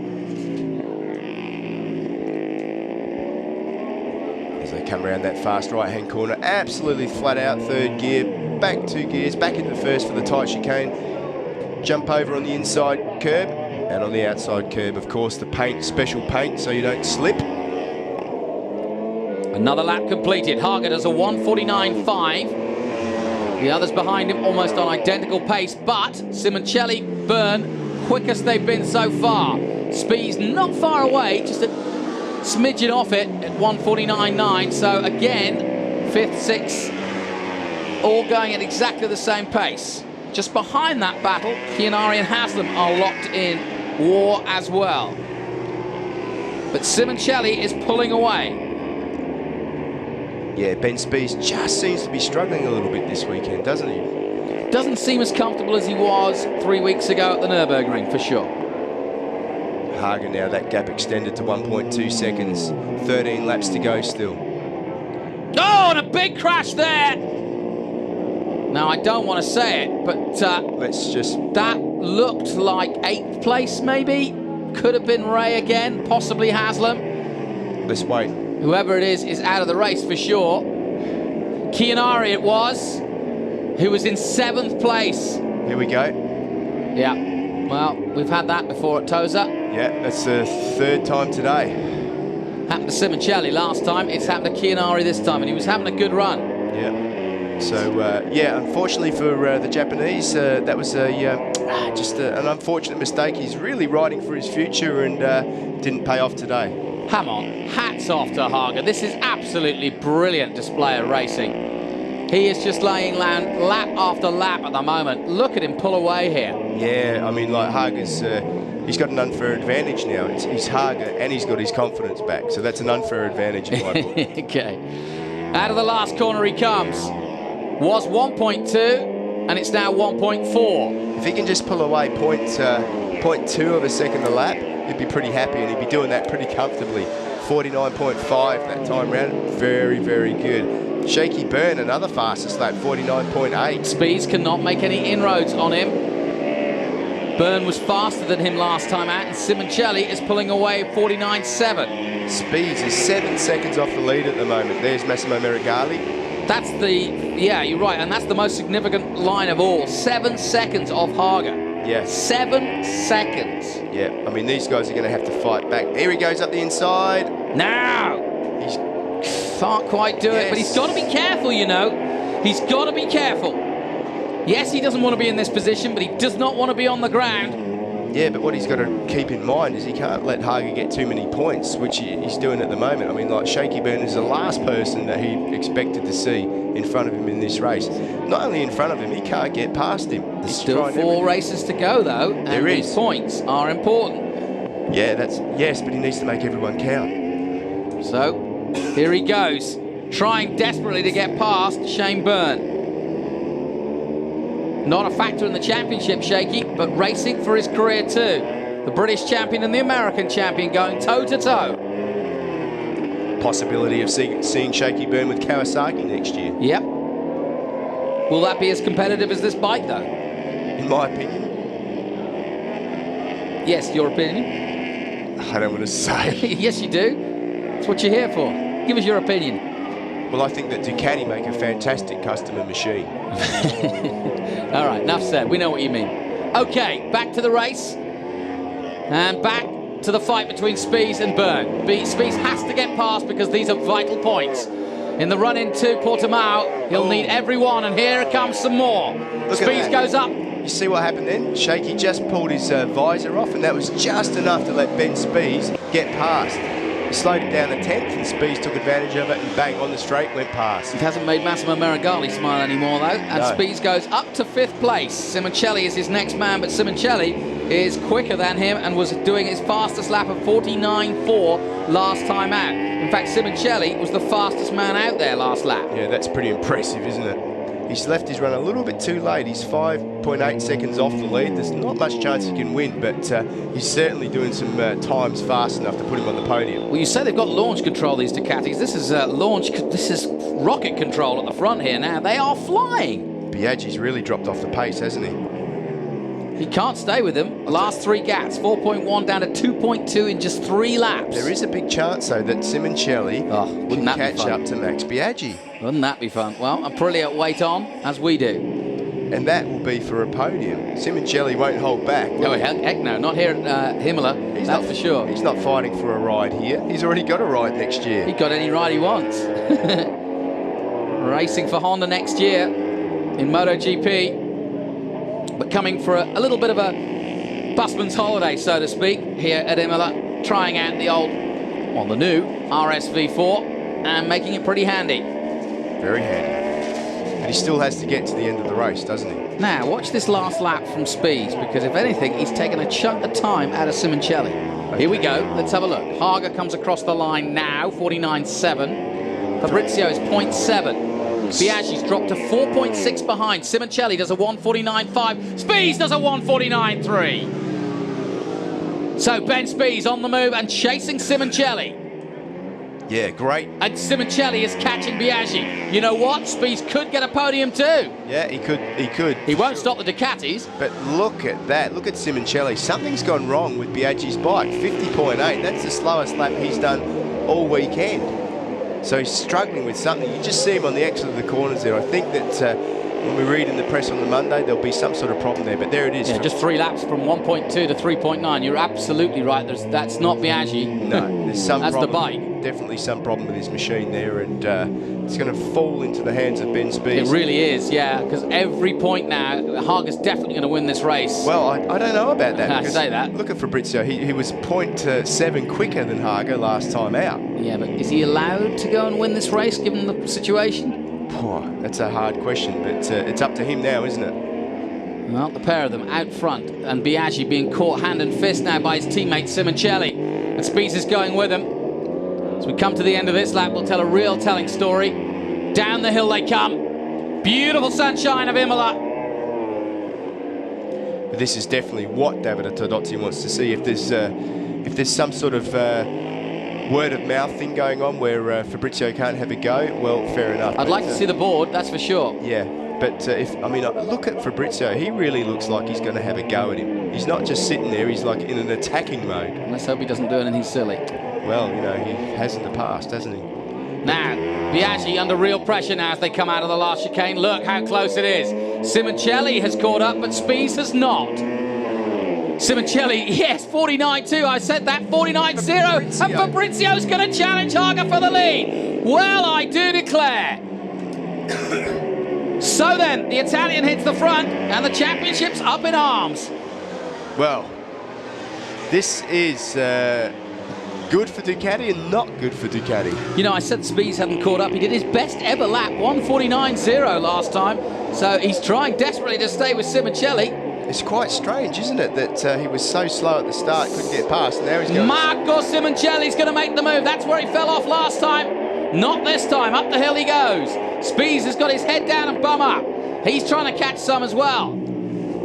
As they come around that fast right-hand corner, absolutely flat out 3rd gear, back 2 gears, back into 1st for the tight chicane. Jump over on the inside curb, and on the outside curb, of course, the paint, special paint, so you don't slip. Another lap completed. Haga does a 1:49.5. The others behind him almost on identical pace, but Simoncelli, Byrne, quickest they've been so far. Speed's not far away, just a smidgen off it at 1:49.9. So again, 5th, 6th, all going at exactly the same pace. Just behind that battle, Chianari and Haslam are locked in war as well. But Simoncelli is pulling away. Yeah, Ben Spees just seems to be struggling a little bit this weekend, doesn't he? Doesn't seem as comfortable as he was 3 weeks ago at the Nürburgring, for sure. Haga now, that gap extended to 1.2 seconds. 13 laps to go still. Oh, and a big crash there! Now, I don't want to say it, but let's just... that looked like 8th place, maybe? Could have been Ray again, possibly Haslam. Let's wait. Whoever it is out of the race for sure. Chianari it was, who was in 7th place. Here we go. Yeah, well, we've had that before at Tosa. Yeah, that's the 3rd time today. Happened to Simoncelli last time, it's happened to Chianari this time, and he was having a good run. Yeah. So, yeah, unfortunately for the Japanese, that was just an unfortunate mistake. He's really riding for his future and didn't pay off today. Come on, hats off to Haga. This is absolutely brilliant display of racing. He is just laying land lap after lap at the moment. Look at him pull away here. Yeah, I mean, like Haga's, he's got an unfair advantage now. He's Haga and he's got his confidence back. So that's an unfair advantage in my book. Okay. Out of the last corner he comes. Was 1.2 and it's now 1.4. If he can just pull away 0.2 of a second a lap, he'd be pretty happy, and he'd be doing that pretty comfortably. 49.5 that time round. Very, very good. Shaky Byrne, another fastest lap, 49.8. Speeds cannot make any inroads on him. Byrne was faster than him last time out, and Simoncelli is pulling away 49.7. Speeds is 7 seconds off the lead at the moment. There's Massimo Meregali. That's yeah, you're right, and that's the most significant line of all. 7 seconds off Haga. Yeah. 7 seconds. Yeah, I mean, these guys are going to have to fight back. Here he goes up the inside. Now! He can't quite do it, but he's got to be careful, you know. He's got to be careful. Yes, he doesn't want to be in this position, but he does not want to be on the ground. Yeah, but what he's got to keep in mind is he can't let Hager get too many points, which he's doing at the moment. I mean, like, Shaky Burn is the last person that he expected to see in front of him in this race. Not only in front of him, he can't get past him. There's still 4 races to go, though, and there is. These points are important. Yeah, yes, but he needs to make everyone count. So, here he goes, trying desperately to get past Shane Byrne. Not a factor in the championship, Shaky, but racing for his career too. The British champion and the American champion going toe-to-toe. Possibility of seeing Shaky Byrne with Kawasaki next year. Yep. Will that be as competitive as this bike, though? In my opinion. Yes, your opinion? I don't want to say. Yes, you do. That's what you're here for. Give us your opinion. Well, I think that Ducati make a fantastic customer machine. All right, enough said. We know what you mean. Okay, back to the race. And back to the fight between Spies and Byrne. Spies has to get past because these are vital points. In the run into Portimao, he'll need everyone, and here comes some more. Spies goes up. You see what happened then? Shaky just pulled his visor off, and that was just enough to let Ben Spies get past. He slowed him down a 10th, and Spies took advantage of it, and bang, on the straight, went past. It hasn't made Massimo Meregali smile anymore, though, and No. Spies goes up to 5th place. Simoncelli is his next man, but Simoncelli is quicker than him and was doing his fastest lap of 49.4 last time out. In fact, Simoncelli was the fastest man out there last lap. Yeah, that's pretty impressive, isn't it? He's left his run a little bit too late. He's 5.8 seconds off the lead. There's not much chance he can win, but he's certainly doing some times fast enough to put him on the podium. Well, you say they've got launch control, these Ducatis. This is this is rocket control at the front here now. They are flying. Biaggi's really dropped off the pace, hasn't he? He can't stay with him. Last 3 gaps, 4.1 down to 2.2 in just 3 laps. There is a big chance, though, that Simoncelli can catch up to Max Biaggi. Wouldn't that be fun? Well, Aprilia wait on, as we do. And that will be for a podium. Simoncelli won't hold back. No, heck no, not here at Imola, that's for sure. He's not fighting for a ride here. He's already got a ride next year. He got any ride he wants. Racing for Honda next year in MotoGP. But coming for a little bit of a busman's holiday, so to speak, here at Imola, trying out the new RSV4 and making it pretty handy. Very handy. But he still has to get to the end of the race, doesn't he? Now, watch this last lap from Spies, because if anything, he's taken a chunk of time out of Simoncelli. Okay. Here we go. Let's have a look. Hager comes across the line now, 49.7. Fabrizio is 0.7. Biaggi's dropped to 4.6 behind. Simoncelli does a 1:49.5. Spies does a 1:49.3. So Ben Spies on the move and chasing Simoncelli. Yeah, great. And Simoncelli is catching Biaggi. You know what? Spies could get a podium too. Yeah, he could. He won't stop the Ducatis. But look at that. Look at Simoncelli. Something's gone wrong with Biaggi's bike. 50.8. That's the slowest lap he's done all weekend. So he's struggling with something. You just see him on the exit of the corners there. I think that when we read in the press on the Monday, there'll be some sort of problem there. But there it is. Yeah, just 3 laps from 1.2 to 3.9. You're absolutely right. That's not Biaggi. No, there's some That's problem. the bike. Definitely some problem with his machine there, and it's going to fall into the hands of Ben Spies. It really is, yeah, because every point now, Hager's definitely going to win this race. Well, I don't know about that. I say that. Look at Fabrizio. He was 0.7 quicker than Hager last time out. Yeah, but is he allowed to go and win this race, given the situation? That's a hard question, but it's up to him now, isn't it? Well, the pair of them out front, and Biaggi being caught hand and fist now by his teammate Simoncelli. And Spies is going with him. As we come to the end of this lap, we'll tell a real telling story. Down the hill they come. Beautiful sunshine of Imola. But this is definitely what Davide Todozzi wants to see. If there's some sort of word of mouth thing going on where Fabrizio can't have a go, well, fair enough. I'd like to see the board, that's for sure. Yeah, but look at Fabrizio. He really looks like he's going to have a go at him. He's not just sitting there. He's like in an attacking mode. Let's hope he doesn't do anything silly. Well, he has in the past, hasn't he? Now, Biaggi under real pressure now as they come out of the last chicane. Look how close it is. Simoncelli has caught up, but Spies has not. Simoncelli, yes, 49.2. I said that, 49.0. And Fabrizio's going to challenge Hager for the lead. Well, I do declare. So then, the Italian hits the front, and the championship's up in arms. Well, This is good for Ducati and not good for Ducati. You know, I said Spies hadn't caught up. He did his best ever lap, 1:49.0 last time. So he's trying desperately to stay with Simoncelli. It's quite strange, isn't it, that he was so slow at the start, couldn't get past. Now he's going. Marco Simoncelli's going to make the move. That's where he fell off last time. Not this time. Up the hill he goes. Spies has got his head down and bum up. He's trying to catch some as well.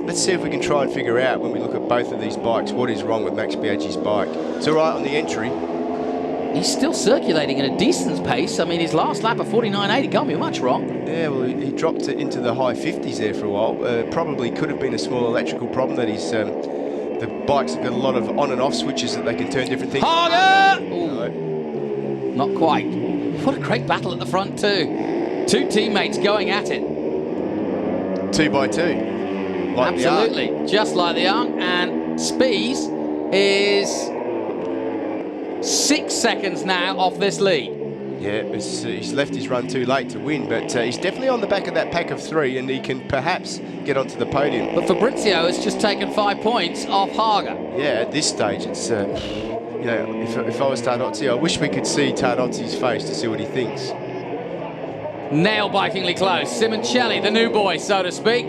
Let's see if we can try and figure out, when we look at both of these bikes, what is wrong with Max Biaggi's bike. It's all right on the entry. He's still circulating at a decent pace. I mean, his last lap of 49.8, it can't be much wrong. Yeah, well, he dropped it into the high 50s there for a while. Probably could have been a small electrical problem that he's... the bikes have got a lot of on and off switches that they can turn different things. Harder! Not quite. What a great battle at the front too. Two teammates going at it. 2 by 2. Like absolutely, just like the Arc. And Spies is 6 seconds now off this lead. Yeah, he's left his run too late to win, but he's definitely on the back of that pack of 3, and he can perhaps get onto the podium. But Fabrizio has just taken 5 points off Haga. Yeah, at this stage, it's you know, if I was Tardozzi, I wish we could see Tardozzi's face to see what he thinks. Nail-bitingly close. Simoncelli, the new boy, so to speak.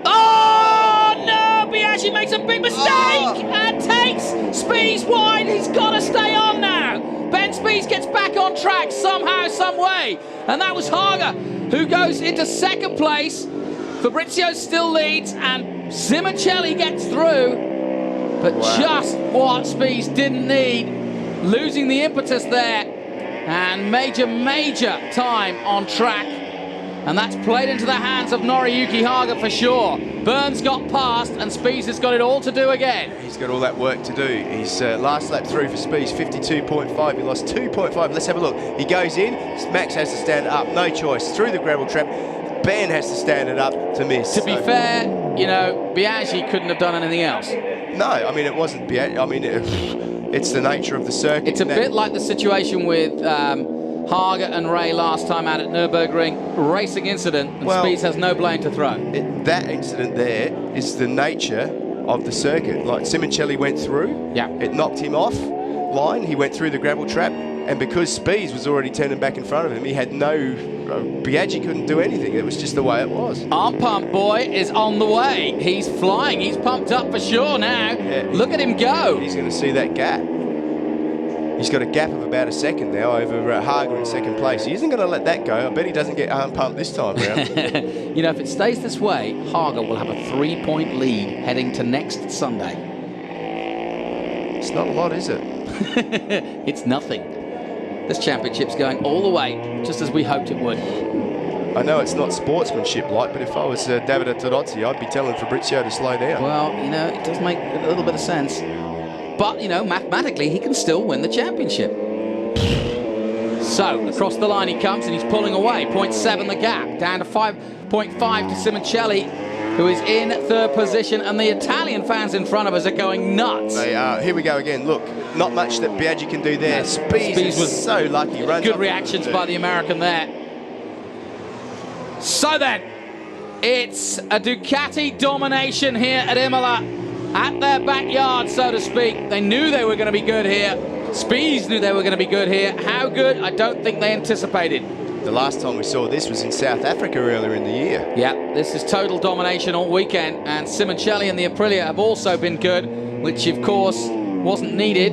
Oh, no! Biaggi makes a big mistake and takes Spies wide. He's got to stay on now. Ben Spies gets back on track somehow, some way. And that was Haga, who goes into 2nd place. Fabrizio still leads, and Simoncelli gets through. But just what Spies didn't need. Losing the impetus there. And major time on track. And that's played into the hands of Noriyuki Haga for sure. Burns got past, and Spies has got it all to do again. He's got all that work to do. His last lap through for Spies, 52.5. He lost 2.5. Let's have a look. He goes in. Max has to stand up. No choice. Through the gravel trap. Ben has to stand it up to miss. To be fair, you know, Biaggi couldn't have done anything else. No, I mean, it wasn't Biaggi. I mean, it's the nature of the circuit. It's a bit like the situation with Haga and Ray last time out at Nürburgring. Racing incident, and Spies has no blame to throw. That incident there is the nature of the circuit. Like Simoncelli went through, it knocked him off line. He went through the gravel trap, and because Spies was already turning back in front of him, he had no... Biaggi couldn't do anything. It was just the way it was. Arm pump boy is on the way. He's flying. He's pumped up for sure now. Yeah, look at him go. He's going to see that gap. He's got a gap of about a second now over Haga in 2nd place. He isn't going to let that go. I bet he doesn't get arm pumped this time round. You know, if it stays this way, Haga will have a 3-point lead heading to next Sunday. It's not a lot, is it? It's nothing. This championship's going all the way, just as we hoped it would. I know it's not sportsmanship-like, but if I was Davide Tardozzi, I'd be telling Fabrizio to slow down. Well, you know, it does make a little bit of sense. But, you know, mathematically, he can still win the championship. So, across the line he comes, and he's pulling away. 0.7 the gap, down to 5.5 to Simoncelli, who is in 3rd position, and the Italian fans in front of us are going nuts. They are. Here we go again. Look, not much that Biaggi can do there. Spies was so lucky. Good reactions by the American there. So then, it's a Ducati domination here at Imola, at their backyard, so to speak. They knew they were going to be good here. Spies knew they were going to be good here. How good? I don't think they anticipated. The last time we saw this was in South Africa earlier in the year. Yeah, this is total domination all weekend, and Simoncelli and the Aprilia have also been good, which of course wasn't needed.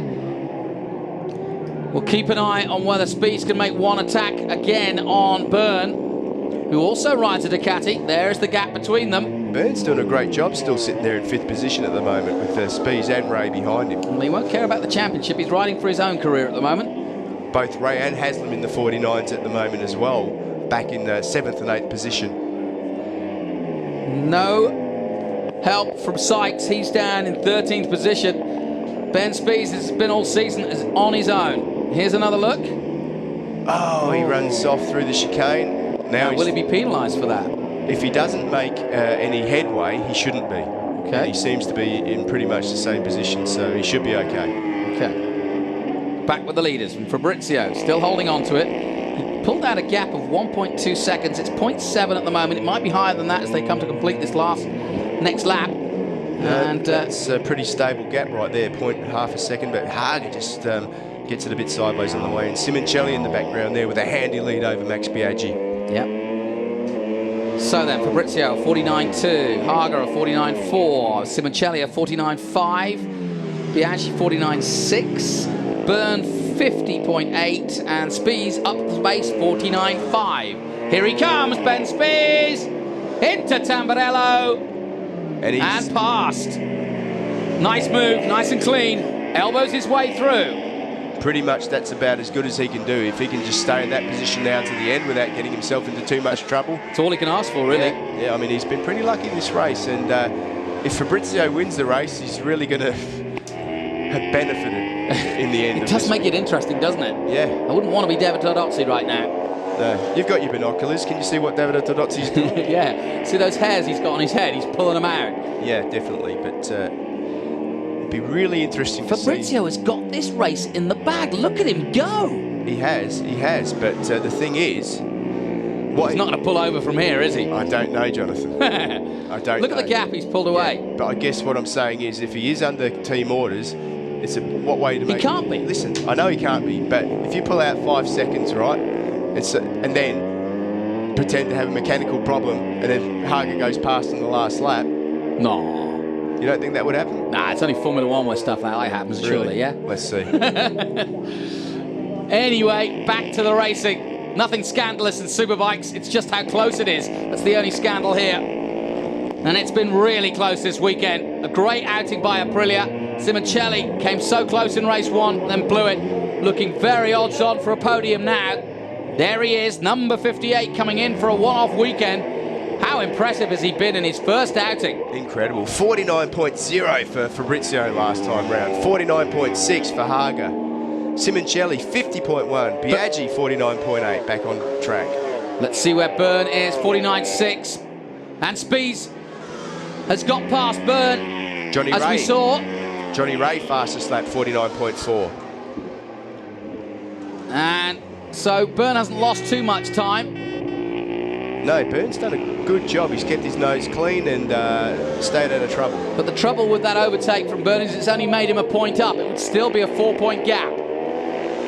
We'll keep an eye on whether Spies can make one attack again on Byrne, who also rides a Ducati. There's the gap between them. Byrne's doing a great job still sitting there in 5th position at the moment with Spies and Ray behind him. Well, he won't care about the championship. He's riding for his own career at the moment. Both Ray and Haslam in the 49s at the moment as well, back in 7th and 8th position. No help from Sykes. He's down in 13th position. Ben Spies has been all season is on his own. Here's another look. Oh, he runs off through the chicane. Now will he be penalised for that? If he doesn't make any headway, he shouldn't be. Okay. And he seems to be in pretty much the same position, so he should be okay. Okay. Back with the leaders, and Fabrizio still holding on to it. He pulled out a gap of 1.2 seconds. It's 0.7 at the moment. It might be higher than that as they come to complete this next lap. And that's a pretty stable gap right there, half a second, but Haga just gets it a bit sideways on the way. And Simoncelli in the background there with a handy lead over Max Biaggi. Yep. So then, Fabrizio 49.2, Haga a 49.4, Simoncelli a 49.5, Biaggi 49.6, Byrne 50.8, and Spies up the pace 49.5. Here he comes, Ben Spies into Tamburello and past. Nice move, nice and clean. Elbows his way through. Pretty much that's about as good as he can do. If he can just stay in that position now to the end without getting himself into too much trouble. It's all he can ask for, really. Yeah, I mean, he's been pretty lucky this race. And if Fabrizio wins the race, he's really going to have benefited in the end. It does make it interesting, doesn't it? Yeah. I wouldn't want to be David Todozzi right now. No. You've got your binoculars. Can you see what David Todozzi's doing? Yeah. See those hairs he's got on his head? He's pulling them out. Yeah, definitely. But it'd be really interesting to see. Fabrizio has got this race in the bag. Look at him go. He has. But the thing is, he's not going to pull over from here, is he? I don't know, Jonathan. I don't Look know. at the gap he's pulled away. Yeah, but I guess what I'm saying is, if he is under team orders, it's what way to make. He can't be. Listen, I know he can't be, but if you pull out 5 seconds, right, and then pretend to have a mechanical problem, and then Haga goes past in the last lap. No. You don't think that would happen? Nah, it's only Formula One where stuff like that happens, Really? surely, yeah? Let's see. Anyway, back to the racing. Nothing scandalous in Superbikes, it's just how close it is. That's the only scandal here. And it's been really close this weekend. A great outing by Aprilia. Simoncelli came so close in race 1, then blew it. Looking very odds-on for a podium now. There he is, number 58, coming in for a one-off weekend. How impressive has he been in his first outing? Incredible. 49.0 for Fabrizio last time round. 49.6 for Haga. Simoncelli 50.1. Biaggi 49.8 back on track. Let's see where Byrne is, 49.6. And Spies has got past Byrne, Johnny as Ray. we saw. Johnny Ray fastest lap, 49.4. And so Byrne hasn't lost too much time. No, Byrne's done a good job. He's kept his nose clean and stayed out of trouble. But the trouble with that overtake from Byrne is it's only made him a point up. It would still be a 4-point gap.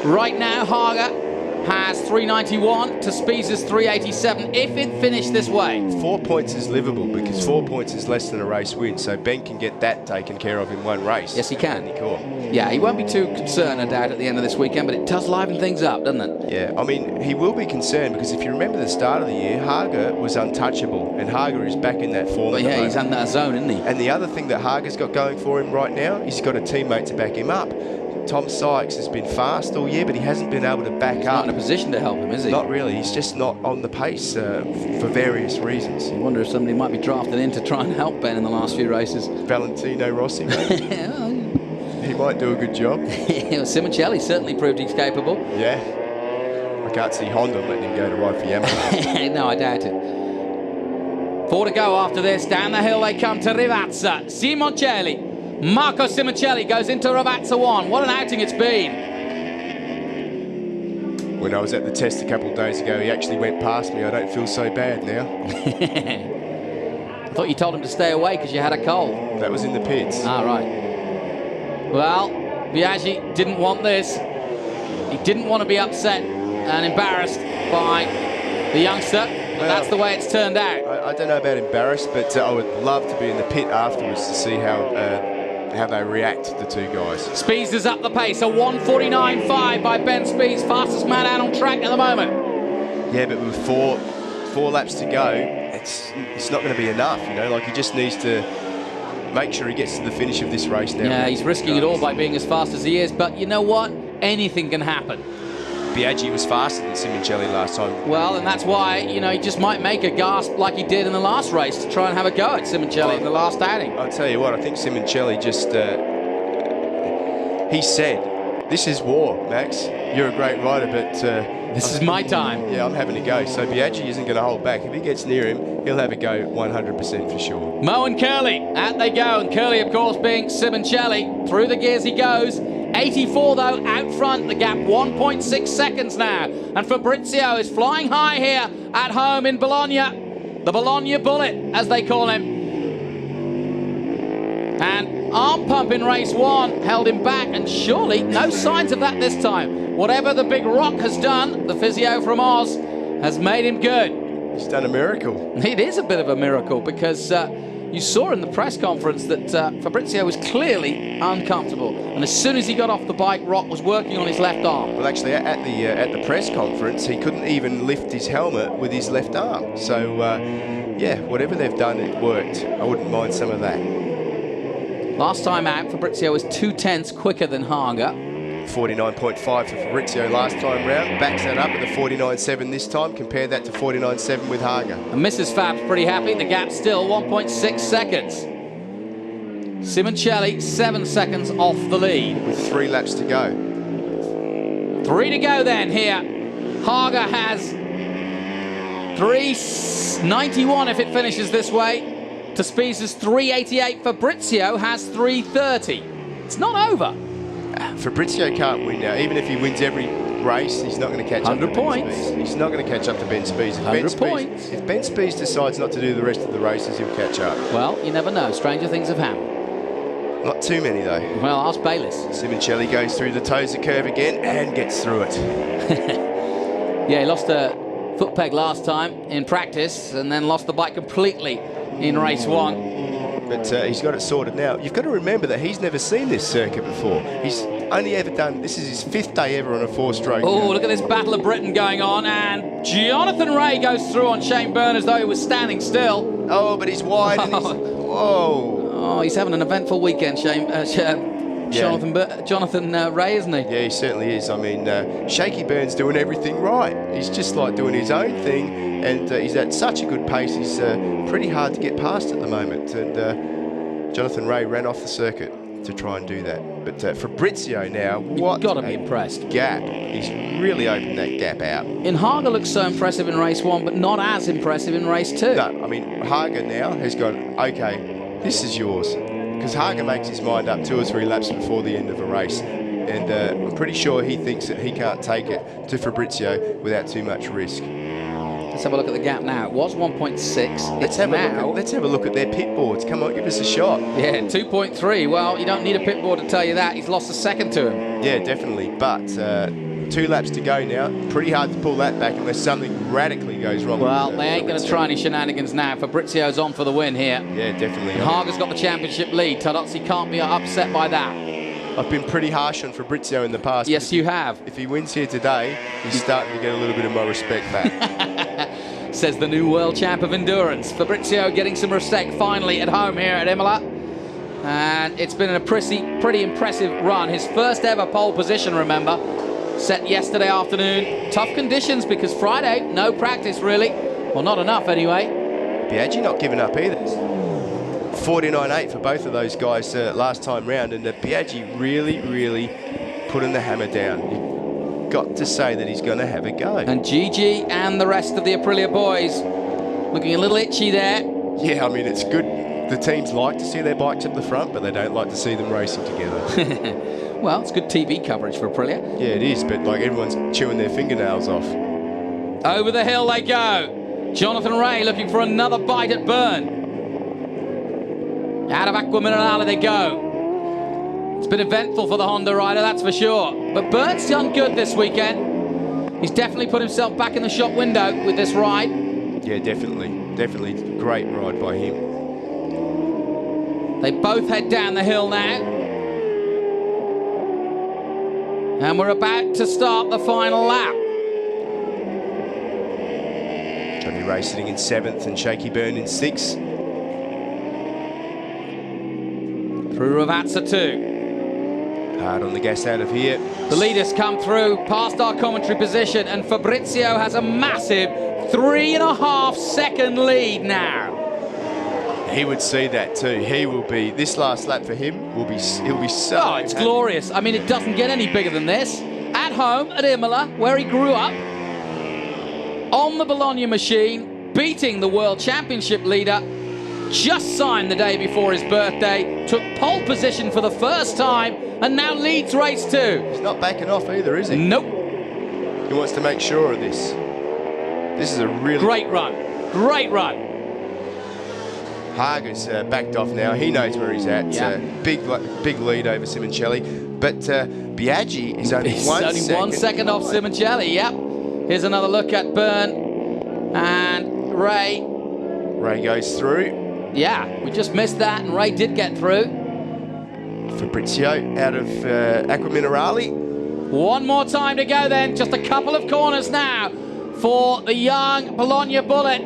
Right now, Haga has 391 to Spies' 387 if it finished this way. 4 points is livable because 4 points is less than a race win, so Ben can get that taken care of in one race. Yes, he can. Cool. Yeah, he won't be too concerned, I doubt, at the end of this weekend, but it does liven things up, doesn't it? Yeah, I mean, he will be concerned because if you remember the start of the year, Haga was untouchable, and Haga is back in that form. But yeah, he's in that zone, isn't he? And the other thing that Haga's got going for him right now, he's got a teammate to back him up. Tom Sykes has been fast all year, but he hasn't been able to back He's up. not in a position to help him, is he? Not really. He's just not on the pace for various reasons. I wonder if somebody might be drafted in to try and help Ben in the last few races. Valentino Rossi, maybe. He might do a good job. Simoncelli certainly proved he's capable. Yeah. I can't see Honda letting him go to ride for Yamaha. No, I doubt it. 4 to go after this. Down the hill they come to Rivazza. Simoncelli. Marco Simoncelli goes into Rivazza 1. What an outing it's been. When I was at the test a couple of days ago, he actually went past me. I don't feel so bad now. I thought you told him to stay away because you had a cold. That was in the pits. Ah, right. Well, Biaggi didn't want this. He didn't want to be upset and embarrassed by the youngster. But that's the way it's turned out. I don't know about embarrassed, but I would love to be in the pit afterwards to see how they react, the two guys. Spies is up the pace, a 1:49.5 by Ben Spies, fastest man out on track at the moment. Yeah, but with four laps to go, it's not going to be enough, you know. Like, he just needs to make sure he gets to the finish of this race now. Yeah, he's risking it all by being as fast as he is, but you know what? Anything can happen. Biaggi was faster than Simoncelli last time. Well, and that's why, you know, he just might make a gasp like he did in the last race to try and have a go at Simoncelli in the last outing. I'll tell you what, I think Simoncelli just... he said, "This is war, Max. You're a great rider, but... this is my time." Yeah, I'm having a go. So Biaggi isn't going to hold back. If he gets near him, he'll have a go 100% for sure. Mo and Curly, out they go. And Curly, of course, being Simoncelli. Through the gears he goes. 84 though, out front, the gap 1.6 seconds now. And Fabrizio is flying high here at home in Bologna. The Bologna Bullet, as they call him. And arm pump in race 1 held him back, and surely no signs of that this time. Whatever the big rock has done, the physio from Oz has made him good. He's done a miracle. It is a bit of a miracle, because you saw in the press conference that Fabrizio was clearly uncomfortable. And as soon as he got off the bike, Rock was working on his left arm. Well, actually, at the press conference, he couldn't even lift his helmet with his left arm. So, yeah, whatever they've done, it worked. I wouldn't mind some of that. Last time out, Fabrizio was 2/10 quicker than Haga. 49.5 for Fabrizio last time round. Backs that up with a 49.7 this time. Compare that to 49.7 with Haga. And Mrs. Fab's pretty happy. The gap's still 1.6 seconds. Simoncelli 7 seconds off the lead. With 3 laps to go. 3 to go then here. Haga has 3:91 if it finishes this way. To Spies' 3:88. Fabrizio has 3:30. It's not over. Fabrizio can't win now. Even if he wins every race, he's not going to catch up to 100 points. Ben Spies. He's not going to catch up to Ben Spies. 100 points. If Ben Spies decides not to do the rest of the races, he'll catch up. Well, you never know. Stranger things have happened. Not too many, though. Well, ask Bayliss. Simoncelli goes through the Tozer curve again and gets through it. Yeah, he lost a foot peg last time in practice and then lost the bike completely in race 1. But he's got it sorted now. You've got to remember that he's never seen this circuit before. He's only ever done, this is his 5th day ever on a 4-stroke. Oh, look at this Battle of Britain going on, and Jonathan Ray goes through on Shane Byrne as though he was standing still. Oh, but he's wide and he's, whoa. Oh, he's having an eventful weekend, Shane. Jonathan Ray, isn't he? Yeah, he certainly is. I mean, Shaky Byrne's doing everything right. He's just like doing his own thing, and he's at such a good pace. He's pretty hard to get past at the moment. And Jonathan Ray ran off the circuit to try and do that. But Fabrizio now, what You've got to be impressed. Gap. He's really opened that gap out. In Haga looks so impressive in race 1, but not as impressive in race 2. No, I mean, Haga now has gone, okay, this is yours. Because Haga makes his mind up 2 or 3 laps before the end of a race. And I'm pretty sure he thinks that he can't take it to Fabrizio without too much risk. Let's have a look at the gap now. It was 1.6. Let's have a look at their pit boards. Come on, give us a shot. Yeah, 2.3. Well, you don't need a pit board to tell you that. He's lost a second to him. Yeah, definitely. But 2 laps to go now. Pretty hard to pull that back unless something radically goes wrong. Well, they ain't going to try any shenanigans now. Fabrizio's on for the win here. Yeah, definitely. And Haga's got the championship lead. Tadozzi can't be upset by that. I've been pretty harsh on Fabrizio in the past. Yes, you have. If he wins here today, he's starting to get a little bit of my respect back. Says the new world champ of endurance. Fabrizio getting some respect finally at home here at Imola. And it's been a pretty impressive run. His first ever pole position, remember, set yesterday afternoon. Tough conditions because Friday, no practice really. Well, not enough anyway. Biaggi not giving up either. 49.8 for both of those guys last time round, and Biaggi really putting the hammer down. You've got to say that he's going to have a go. And Gigi and the rest of the Aprilia boys looking a little itchy there. Yeah, I mean, it's good. The teams like to see their bikes at the front, but they don't like to see them racing together. Well, it's good TV coverage for Aprilia. Yeah, it is, but like everyone's chewing their fingernails off. Over the hill they go. Jonathan Ray looking for another bite at Byrne. Out of Aqua Minerale they go. It's been eventful for the Honda rider, that's for sure. But Byrne's done good this weekend. He's definitely put himself back in the shop window with this ride. Yeah, definitely great ride by him. They both head down the hill now. And we're about to start the final lap. Johnny Ray sitting in 7th and Shaky Byrne in 6th. Through Ravazza too. Hard on the gas out of here. The leaders come through past our commentary position, and Fabrizio has a massive 3.5 second lead now. He would see that too. He will be, this last lap for him will be, he'll be so Oh, it's glorious. I mean, it doesn't get any bigger than this. At home at Imola, where he grew up, on the Bologna machine, beating the World Championship leader, just signed the day before his birthday, took pole position for the first time, and now leads race 2. He's not backing off either, is he? Nope. He wants to make sure of this. This is a really great run. Great run. Hager's backed off now. He knows where he's at. Yeah. Big lead over Simoncelli. But Biaggi is only He's one only second 1 second off Simoncelli. Yep. Here's another look at Byrne and Ray. Ray goes through. Yeah, we just missed that, and Ray did get through. Fabrizio out of Acqua Minerale. One more time to go then. Just a couple of corners now for the young Bologna bullet.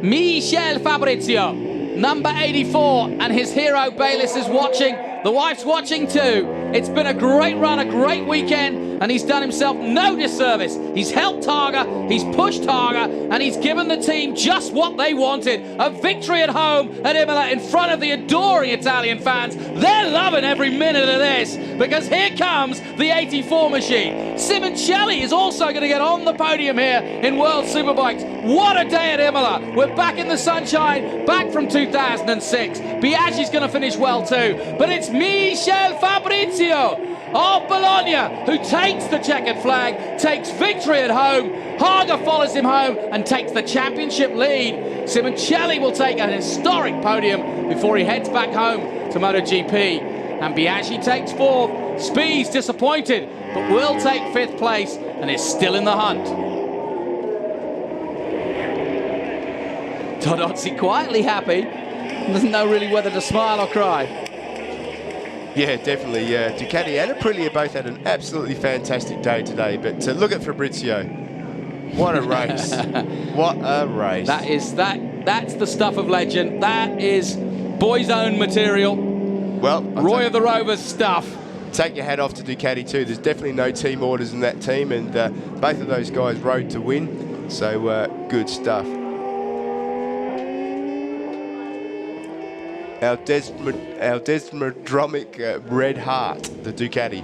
Michel Fabrizio, number 84, and his hero Bayliss is watching. The wife's watching too. It's been a great run, a great weekend, and he's done himself no disservice. He's helped Targa, he's pushed Targa, and he's given the team just what they wanted. A victory at home at Imola in front of the adoring Italian fans. They're loving every minute of this, because here comes the 84 machine. Simoncelli is also going to get on the podium here in World Superbikes. What a day at Imola. We're back in the sunshine, back from 2006. Biaggi's going to finish well too, but it's Michel Fabrizio of Bologna who takes the checkered flag, takes victory at home. Hager follows him home and takes the championship lead. Simoncelli will take an historic podium before he heads back home to MotoGP. And Biaggi takes fourth. Spies disappointed, but will take fifth place and is still in the hunt. Todozzi quietly happy. Doesn't know really whether to smile or cry. Yeah, definitely. Ducati and Aprilia both had an absolutely fantastic day today. But look at Fabrizio. What a race. What a race. That's the stuff of legend. That is boys' own material. Well, Roy of the Rovers stuff. Take your hat off to Ducati too. There's definitely no team orders in that team, and both of those guys rode to win. So good stuff. Our Desmodromic red heart, the Ducati.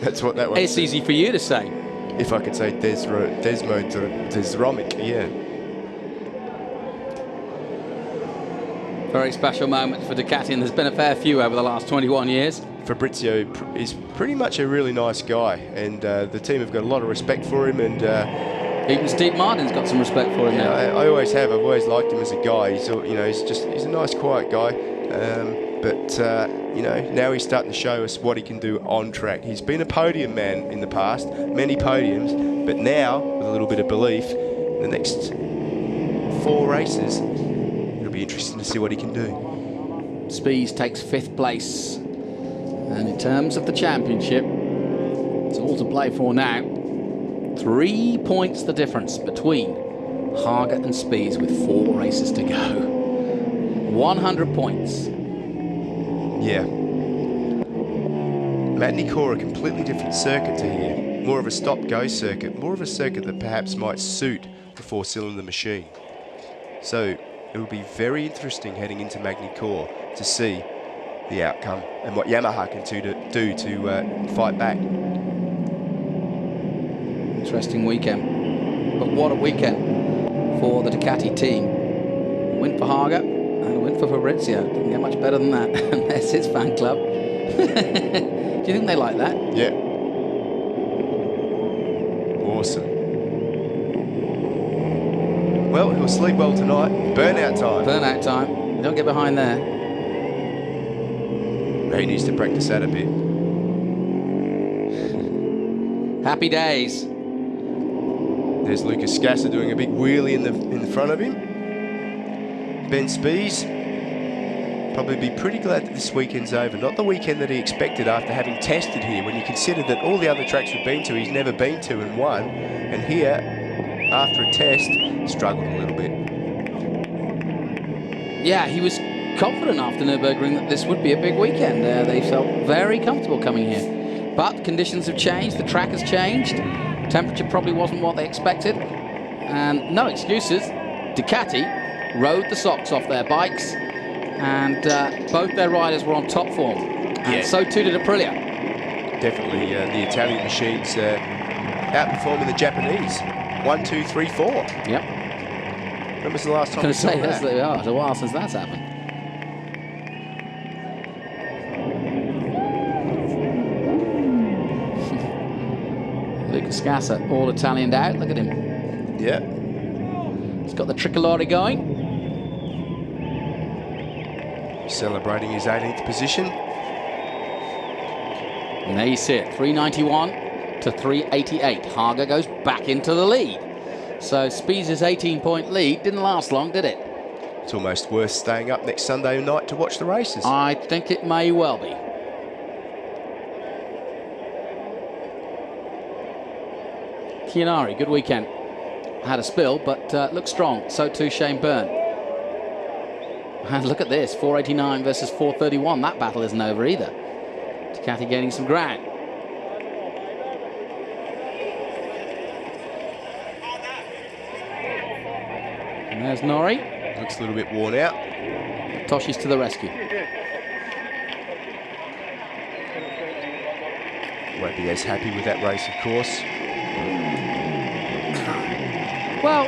That's what that was. It's easy for you to say. If I could say Desmodromic, yeah. Very special moment for Ducati, and there's been a fair few over the last 21 years. Fabrizio is pretty much a really nice guy, and the team have got a lot of respect for him, and even Steve Martin's got some respect for him now. I always have. I've always liked him as a guy. He's he's a nice, quiet guy. But now he's starting to show us what he can do on track. He's been a podium man in the past, many podiums, but now with a little bit of belief, in the next 4 races, it'll be interesting to see what he can do. Spies takes 5th place, and in terms of the championship, it's all to play for now. 3 points the difference between Hager and Spies with 4 races to go. 100 points. Yeah. Magny-Cours, a completely different circuit to here. More of a stop-go circuit. More of a circuit that perhaps might suit the 4-cylinder machine. So it will be very interesting heading into Magny-Cours to see the outcome and what Yamaha can do to fight back. Interesting weekend, but what a weekend for the Ducati team. A win for Hager and a win for Fabrizio. Didn't get much better than that. And there's his fan club. Do you think they like that? Yeah. Awesome. Well, he'll sleep well tonight. Burnout time. Burnout time. Don't get behind there. He needs to practice that a bit. Happy days. There's Lucas Scasser doing a big wheelie in the front of him. Ben Spies probably be pretty glad that this weekend's over. Not the weekend that he expected after having tested here, when you consider that all the other tracks we've been to, he's never been to and won. And here, after a test, struggled a little bit. Yeah, he was confident after Nürburgring that this would be a big weekend. They felt very comfortable coming here. But conditions have changed, the track has changed. Temperature probably wasn't what they expected. And no excuses. Ducati rode the socks off their bikes, and both their riders were on top form. And so too did Aprilia. Definitely the Italian machines outperforming the Japanese. 1, 2, 3, 4. Yep. When was the last time I we was saw going to say, that? it's a while since that's happened. Lucas Scasser, all Italianed out. Look at him. Yeah. He's got the tricolore going. Celebrating his 18th position. And there you see it, 391 to 388. Haga goes back into the lead. So Spies' 18-point lead didn't last long, did it? It's almost worth staying up next Sunday night to watch the races. I think it may well be. Chianari, good weekend. Had a spill, but looked strong. So too Shane Byrne. And look at this, 489 versus 431. That battle isn't over either. Ducati gaining some ground. And there's Norrie. Looks a little bit worn out. Toshi's to the rescue. Won't be as happy with that race, of course. Well,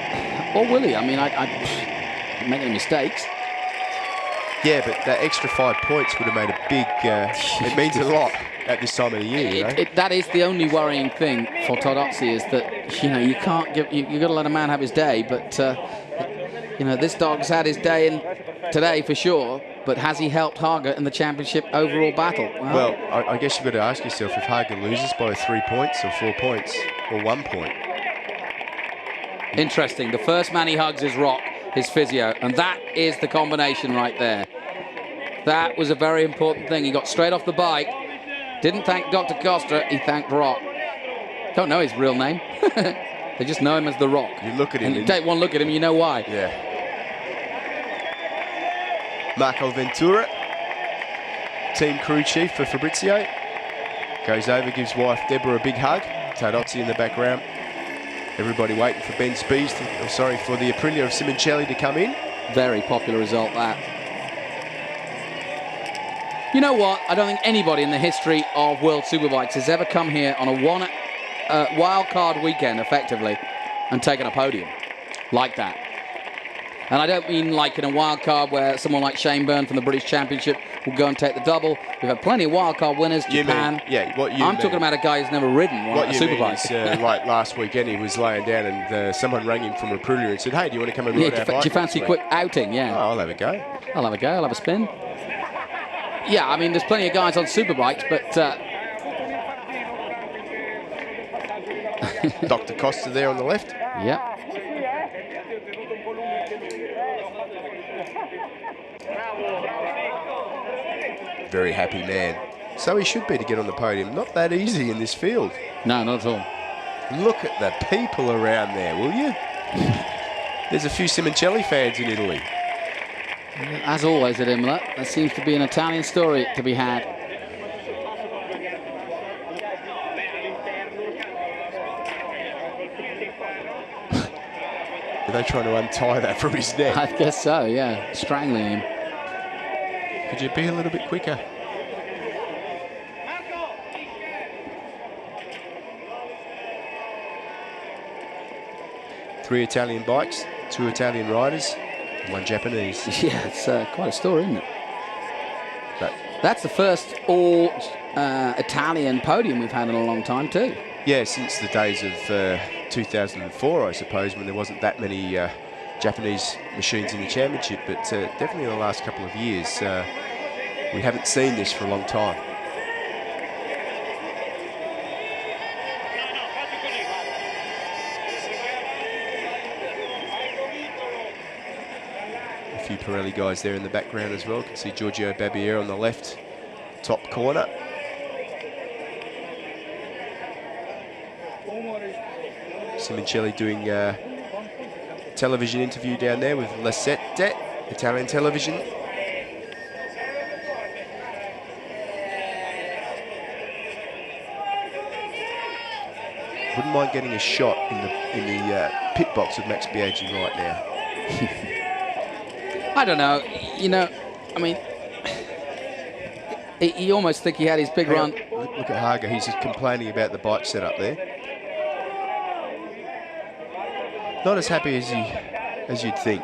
or will he? I mean, I didn't make any mistakes. Yeah, but that extra 5 points would have made a big... it means a lot at this time of the year, you know? That is the only worrying thing for Todozzi, is that, you know, you can't give... You've got to let a man have his day, but, you know, this dog's had his day today for sure, but has he helped Haga in the championship overall battle? Well, I guess you've got to ask yourself if Haga loses by 3 points or 4 points or 1 point. Interesting. The first man he hugs is Rock, his physio, and that is the combination right there. That was a very important thing. He got straight off the bike, didn't thank Dr. Costa, he thanked Rock. Don't know his real name. They just know him as The Rock. You look at him. And you take one look at him, you know why. Yeah. Marco Ventura, team crew chief for Fabrizio, goes over, gives wife Deborah a big hug. Todozzi in the background. Everybody waiting for Ben Spies, for the Aprilia of Simoncelli to come in. Very popular result, that. You know what? I don't think anybody in the history of World Superbikes has ever come here on a wild card weekend, effectively, and taken a podium like that. And I don't mean like in a wild card where someone like Shane Byrne from the British Championship will go and take the double. We've had plenty of wild card winners, Japan. I'm talking about a guy who's never ridden a superbike. Like last weekend, he was laying down and someone rang him from Aprilia and said, "Hey, do you want to come and ride our bike?" Do you fancy a quick outing? Yeah. Oh, I'll have a go. I'll have a go. I'll have a spin. Yeah, I mean, there's plenty of guys on superbikes, but Dr. Costa there on the left. Yeah. Very happy man. So he should be to get on the podium. Not that easy in this field. No, not at all. Look at the people around there, will you? There's a few Simoncelli fans in Italy. As always at Imola, there seems to be an Italian story to be had. Are they trying to untie that from his neck? I guess so, yeah. Strangling him. Could you be a little bit quicker? Three Italian bikes, 2 Italian riders, and 1 Japanese. Yeah, it's quite a story, isn't it? That's the first all Italian podium we've had in a long time too. Yeah, since the days of 2004, I suppose, when there wasn't that many Japanese machines in the championship, but definitely in the last couple of years, we haven't seen this for a long time. A few Pirelli guys there in the background as well. You can see Giorgio Babier on the left, top corner. Simoncelli doing a television interview down there with La Sette, Italian television. Wouldn't mind getting a shot in the pit box of Max Biaggi right now. I don't know. You know, I mean, you almost think he had his big run. Look at Haga. He's just complaining about the bike setup there. Not as happy as you'd think.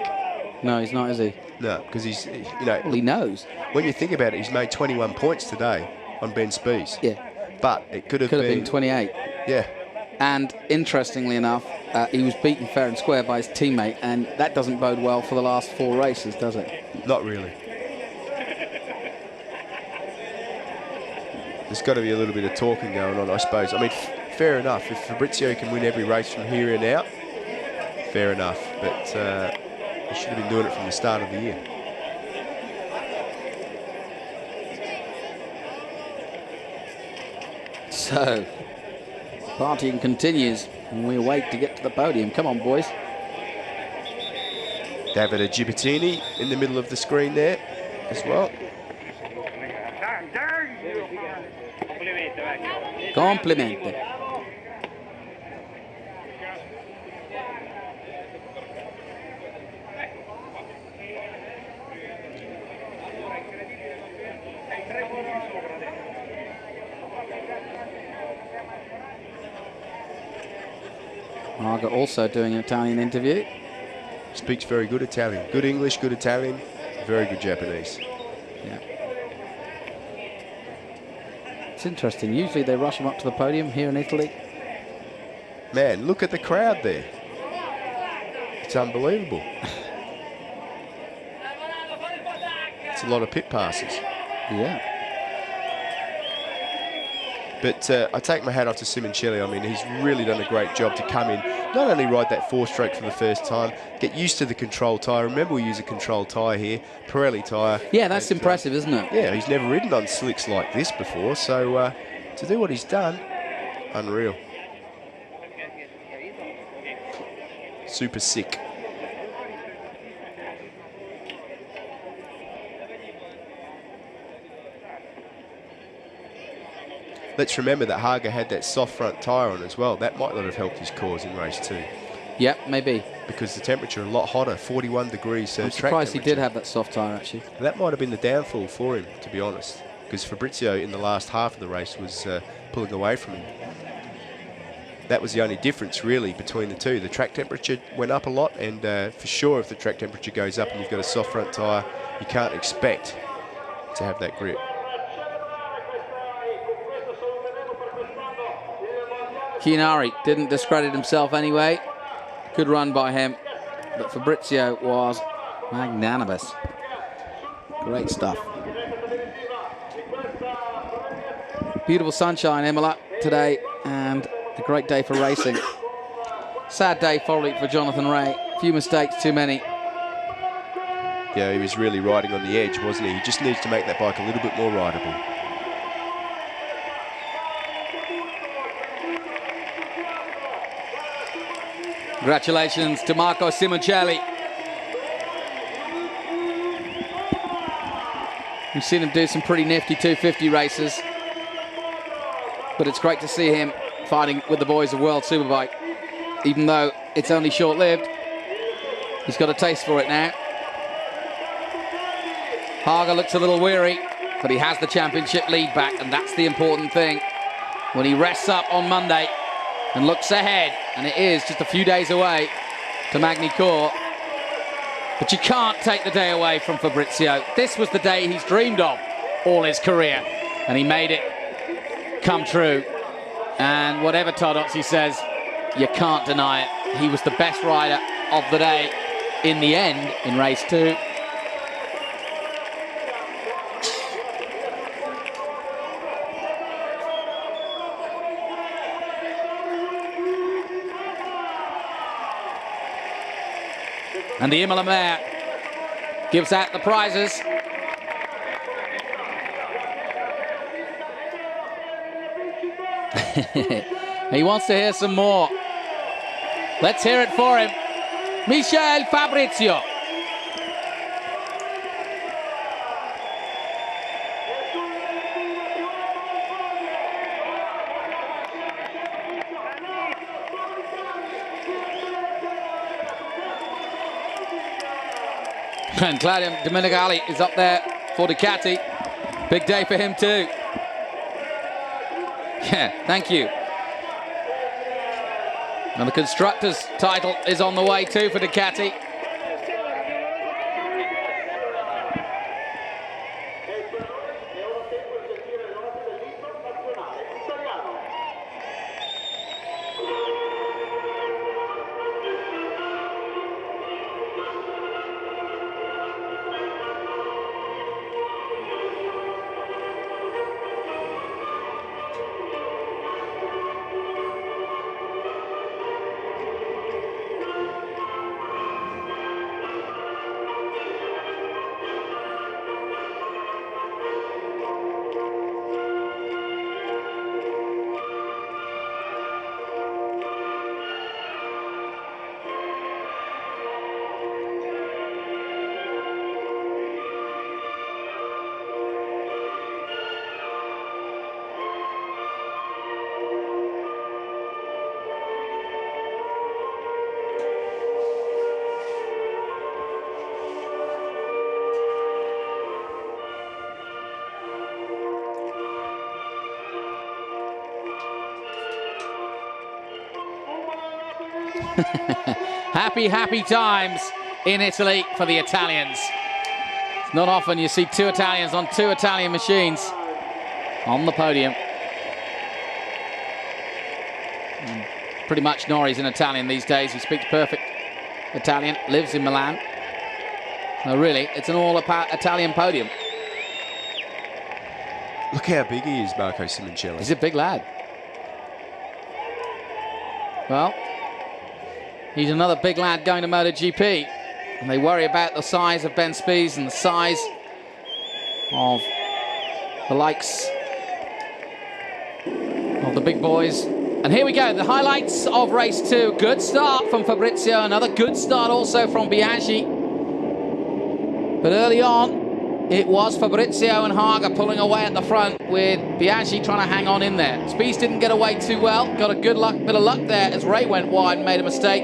No, he's not, is he? No, because he's, you know. Well, he knows. When you think about it, he's made 21 points today on Ben Spies. Yeah. But it could have been 28. Yeah. And interestingly enough, he was beaten fair and square by his teammate, and that doesn't bode well for the last 4 races, does it? Not really. there's got to be a little bit of talking going on, I suppose. I mean, fair enough. If Fabrizio can win every race from here and out, fair enough. But he should have been doing it from the start of the year. So, partying continues, and we wait to get to the podium. Come on, boys. Davide Gibertini in the middle of the screen there as well. Complimente. Marco also doing an Italian interview. Speaks very good Italian. Good English, good Italian, very good Japanese. Yeah. It's interesting. Usually they rush him up to the podium here in Italy. Man, look at the crowd there. It's unbelievable. It's a lot of pit passes. Yeah. But I take my hat off to Simoncelli. I mean, he's really done a great job to come in, not only ride that 4-stroke for the first time, get used to the control tyre. Remember, we use a control tyre here, Pirelli tyre. Yeah, that's impressive, isn't it? Yeah, he's never ridden on slicks like this before, so to do what he's done, unreal. Super sick. Let's remember that Haga had that soft front tyre on as well. That might not have helped his cause in race 2. Yep, maybe. Because the temperature a lot hotter, 41 degrees. I'm surprised he did have that soft tyre, actually. That might have been the downfall for him, to be honest. Because Fabrizio, in the last half of the race, was pulling away from him. That was the only difference, really, between the two. The track temperature went up a lot, and for sure, if the track temperature goes up and you've got a soft front tyre, you can't expect to have that grip. Chianari didn't discredit himself anyway. Good run by him. But Fabrizio was magnanimous. Great stuff. Beautiful sunshine, Imola, today, and a great day for racing. Sad day probably for Jonathan Rea. Few mistakes, too many. Yeah, he was really riding on the edge, wasn't he? He just needs to make that bike a little bit more rideable. Congratulations to Marco Simoncelli. We've seen him do some pretty nifty 250 races, but it's great to see him fighting with the boys of World Superbike. Even though it's only short-lived, he's got a taste for it now. Haga looks a little weary, but he has the championship lead back, and that's the important thing. When he rests up on Monday and looks ahead, and it is just a few days away to Magny-Cours. But you can't take the day away from Fabrizio. This was the day he's dreamed of all his career, and he made it come true. And whatever Tardozzi says, you can't deny it. He was the best rider of the day in the end in race 2. And the Imola Mayor gives out the prizes. He wants to hear some more. Let's hear it for him. Michel Fabrizio. And Claudio Domenicali is up there for Ducati. Big day for him too. Yeah, thank you. And the Constructors' title is on the way too for Ducati. Happy, happy times in Italy for the Italians. It's not often you see two Italians on two Italian machines on the podium. And pretty much Norrie's an Italian these days. He speaks perfect Italian, lives in Milan. So really, it's an all-Italian podium. Look how big he is, Marco Simoncelli. He's a big lad. Well, he's another big lad going to MotoGP. And they worry about the size of Ben Spies and the size of the likes of the big boys. And here we go, the highlights of race 2. Good start from Fabrizio, another good start also from Biaggi. But early on, it was Fabrizio and Haga pulling away at the front with Biaggi trying to hang on in there. Spies didn't get away too well, got a bit of luck there as Ray went wide and made a mistake.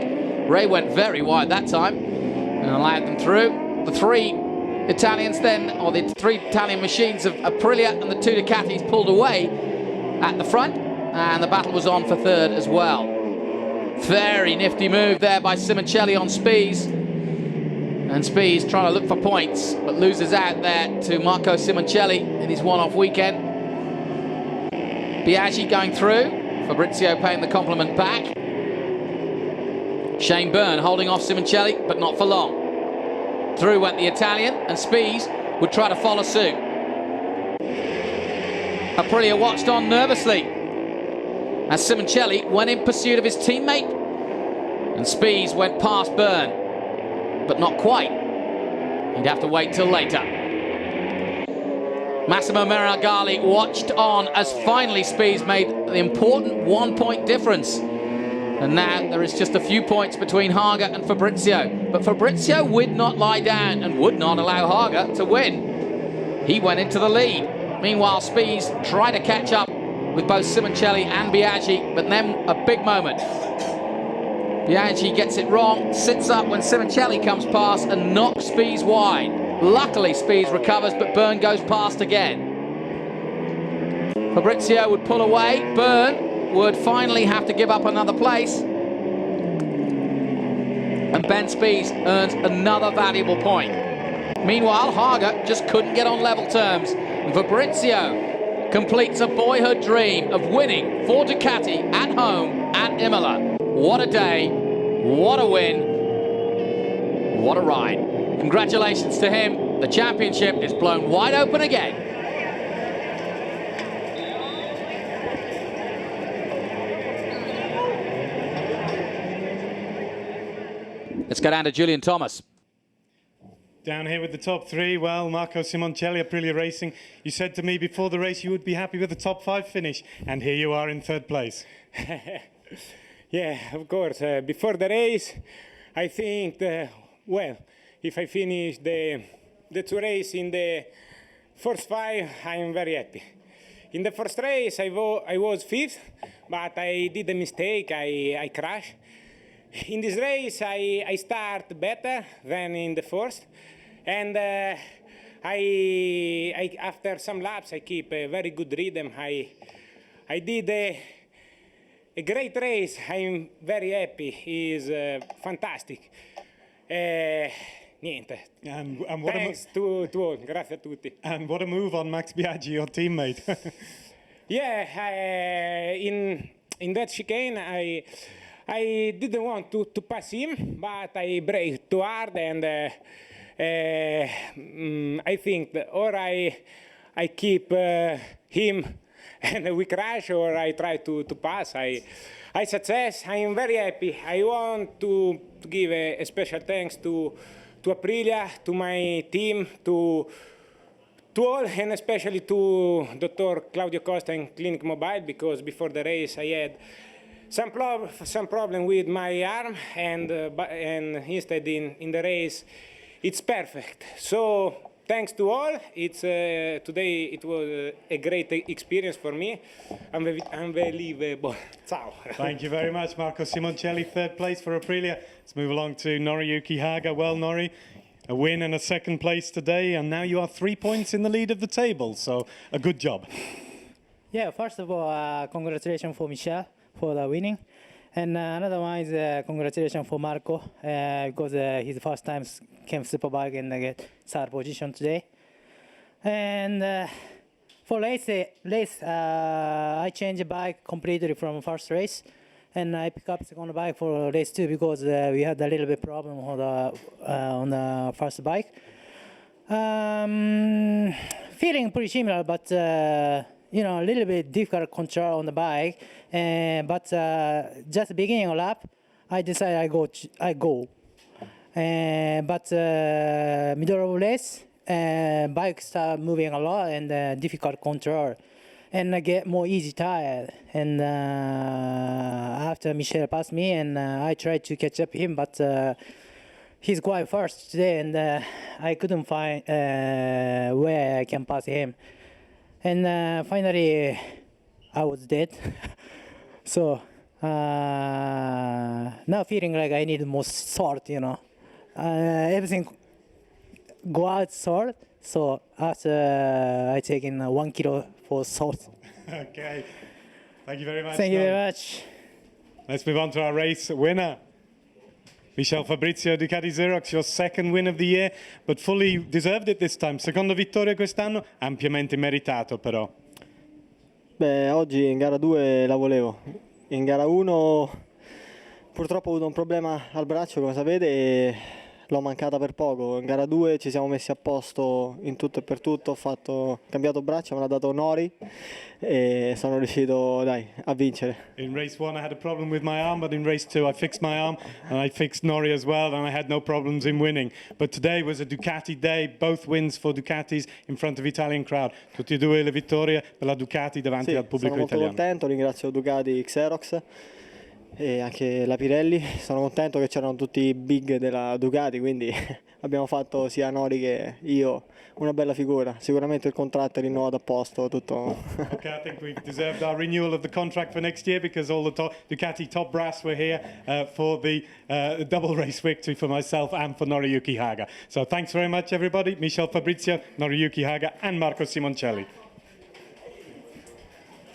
Ray went very wide that time and allowed them through. The three Italians then, or the three Italian machines of Aprilia and the two Ducatis pulled away at the front, and the battle was on for third as well. Very nifty move there by Simoncelli on Spies. And Spies trying to look for points, but loses out there to Marco Simoncelli in his one-off weekend. Biaggi going through, Fabrizio paying the compliment back. Shane Byrne holding off Simoncelli, but not for long. Through went the Italian, and Spies would try to follow suit. Aprilia watched on nervously as Simoncelli went in pursuit of his teammate, and Spies went past Byrne, but not quite. He'd have to wait till later. Massimo Meregali watched on as finally Spies made the important 1 point difference. And now there is just a few points between Haga and Fabrizio. But Fabrizio would not lie down and would not allow Haga to win. He went into the lead. Meanwhile, Spies tried to catch up with both Simoncelli and Biaggi, but then a big moment. Biaggi gets it wrong, sits up when Simoncelli comes past and knocks Spies wide. Luckily, Spies recovers, but Byrne goes past again. Fabrizio would pull away. Byrne would finally have to give up another place. And Ben Spies earns another valuable point. Meanwhile, Haga just couldn't get on level terms. And Fabrizio completes a boyhood dream of winning for Ducati at home at Imola. What a day, what a win, what a ride. Congratulations to him. The championship is blown wide open again. Let's go down to Julian Thomas. Down here with the top three, well, Marco Simoncelli, Aprilia Racing. You said to me before the race you would be happy with the top 5 finish, and here you are in 3rd place. Yeah, of course. Before the race, I think, well, if I finish the 2 races in the first 5, I am very happy. In the first race, I was 5th, but I did a mistake. I crashed. In this race, I start better than in the first, and after some laps, I keep a very good rhythm. I did a great race. I'm very happy. It's fantastic. Niente. And what Thanks to all. Grazie a tutti. And what a move on Max Biaggi, your teammate. Yeah, in that chicane, I didn't want to pass him, but I braked too hard, and I think that or I keep him and we crash, or I try to pass. I success. I am very happy. I want to give a special thanks to Aprilia, to my team, to all, and especially to Dr. Claudio Costa and Clinic Mobile, because before the race I had some problem with my arm, and instead in the race it's perfect. So thanks to all. It's today it was a great experience for me. Unbelievable. Ciao. Thank you very much, Marco Simoncelli. 3rd place for Aprilia. Let's move along to Noriyuki Haga. Well, Nori, a win and a 2nd place today, and now you are 3 points in the lead of the table. So a good job. Yeah, first of all, congratulations for Michel for the winning. And another one is congratulations for Marco because his first time came Superbike and get third position today. And for race, I changed the bike completely from first race, and I pick up second bike for race 2 because we had a little bit problem on the first bike. Feeling pretty similar, but you know, a little bit difficult control on the bike. But just beginning of lap, I decided I go. But middle of race, bike start moving a lot and difficult control, and I get more easy tire. And after Michel passed me, and I tried to catch up him, but he's quite fast today, and I couldn't find where I can pass him. And finally, I was dead. So now feeling like I need more salt, you know. Everything go out salt. So after I take in 1 kilo for salt. Okay. Thank you very much. Thank you very much. Let's move on to our race winner. Michel Fabrizio, Ducati Xerox, your second win of the year, but fully deserved it this time. Seconda vittoria quest'anno, ampiamente meritato però. Beh, oggi in gara 2 la volevo. In gara 1 purtroppo ho avuto un problema al braccio, come sapete, e l'ho mancata per poco. In gara 2 ci siamo messi a posto in tutto e per tutto, ho cambiato braccio, me l'ha dato Nori e sono riuscito, a vincere. In race 1 I had a problem with my arm, but in race 2 I fixed my arm and I fixed Nori as well, and I had no problems in winning. But today was a Ducati day, both wins for Ducatis in front of Italian crowd. Tutti e due le vittorie per la Ducati davanti al pubblico sono molto italiano. contento, ringrazio Ducati Xerox e anche la Pirelli. Sono contento che c'erano tutti i big della Ducati, quindi abbiamo fatto sia Nori che io una bella figura. Sicuramente il contratto è rinnovato a posto, tutto. Okay, I think we've deserved our renewal of the contract for next year because all the Ducati top brass were here for the double race victory for myself and for Noriyuki Haga. So thanks very much everybody. Michel Fabrizio, Noriyuki Haga and Marco Simoncelli.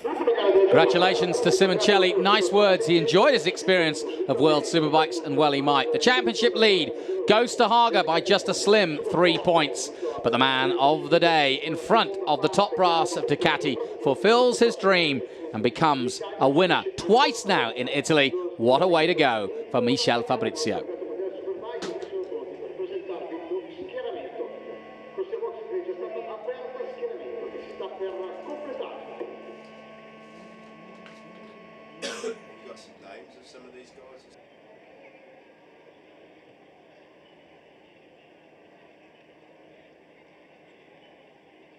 Congratulations to Simoncelli. Nice words. He enjoyed his experience of World Superbikes, and well he might. The championship lead goes to Haga by just a slim 3 points. But the man of the day in front of the top brass of Ducati fulfills his dream and becomes a winner twice now in Italy. What a way to go for Michel Fabrizio.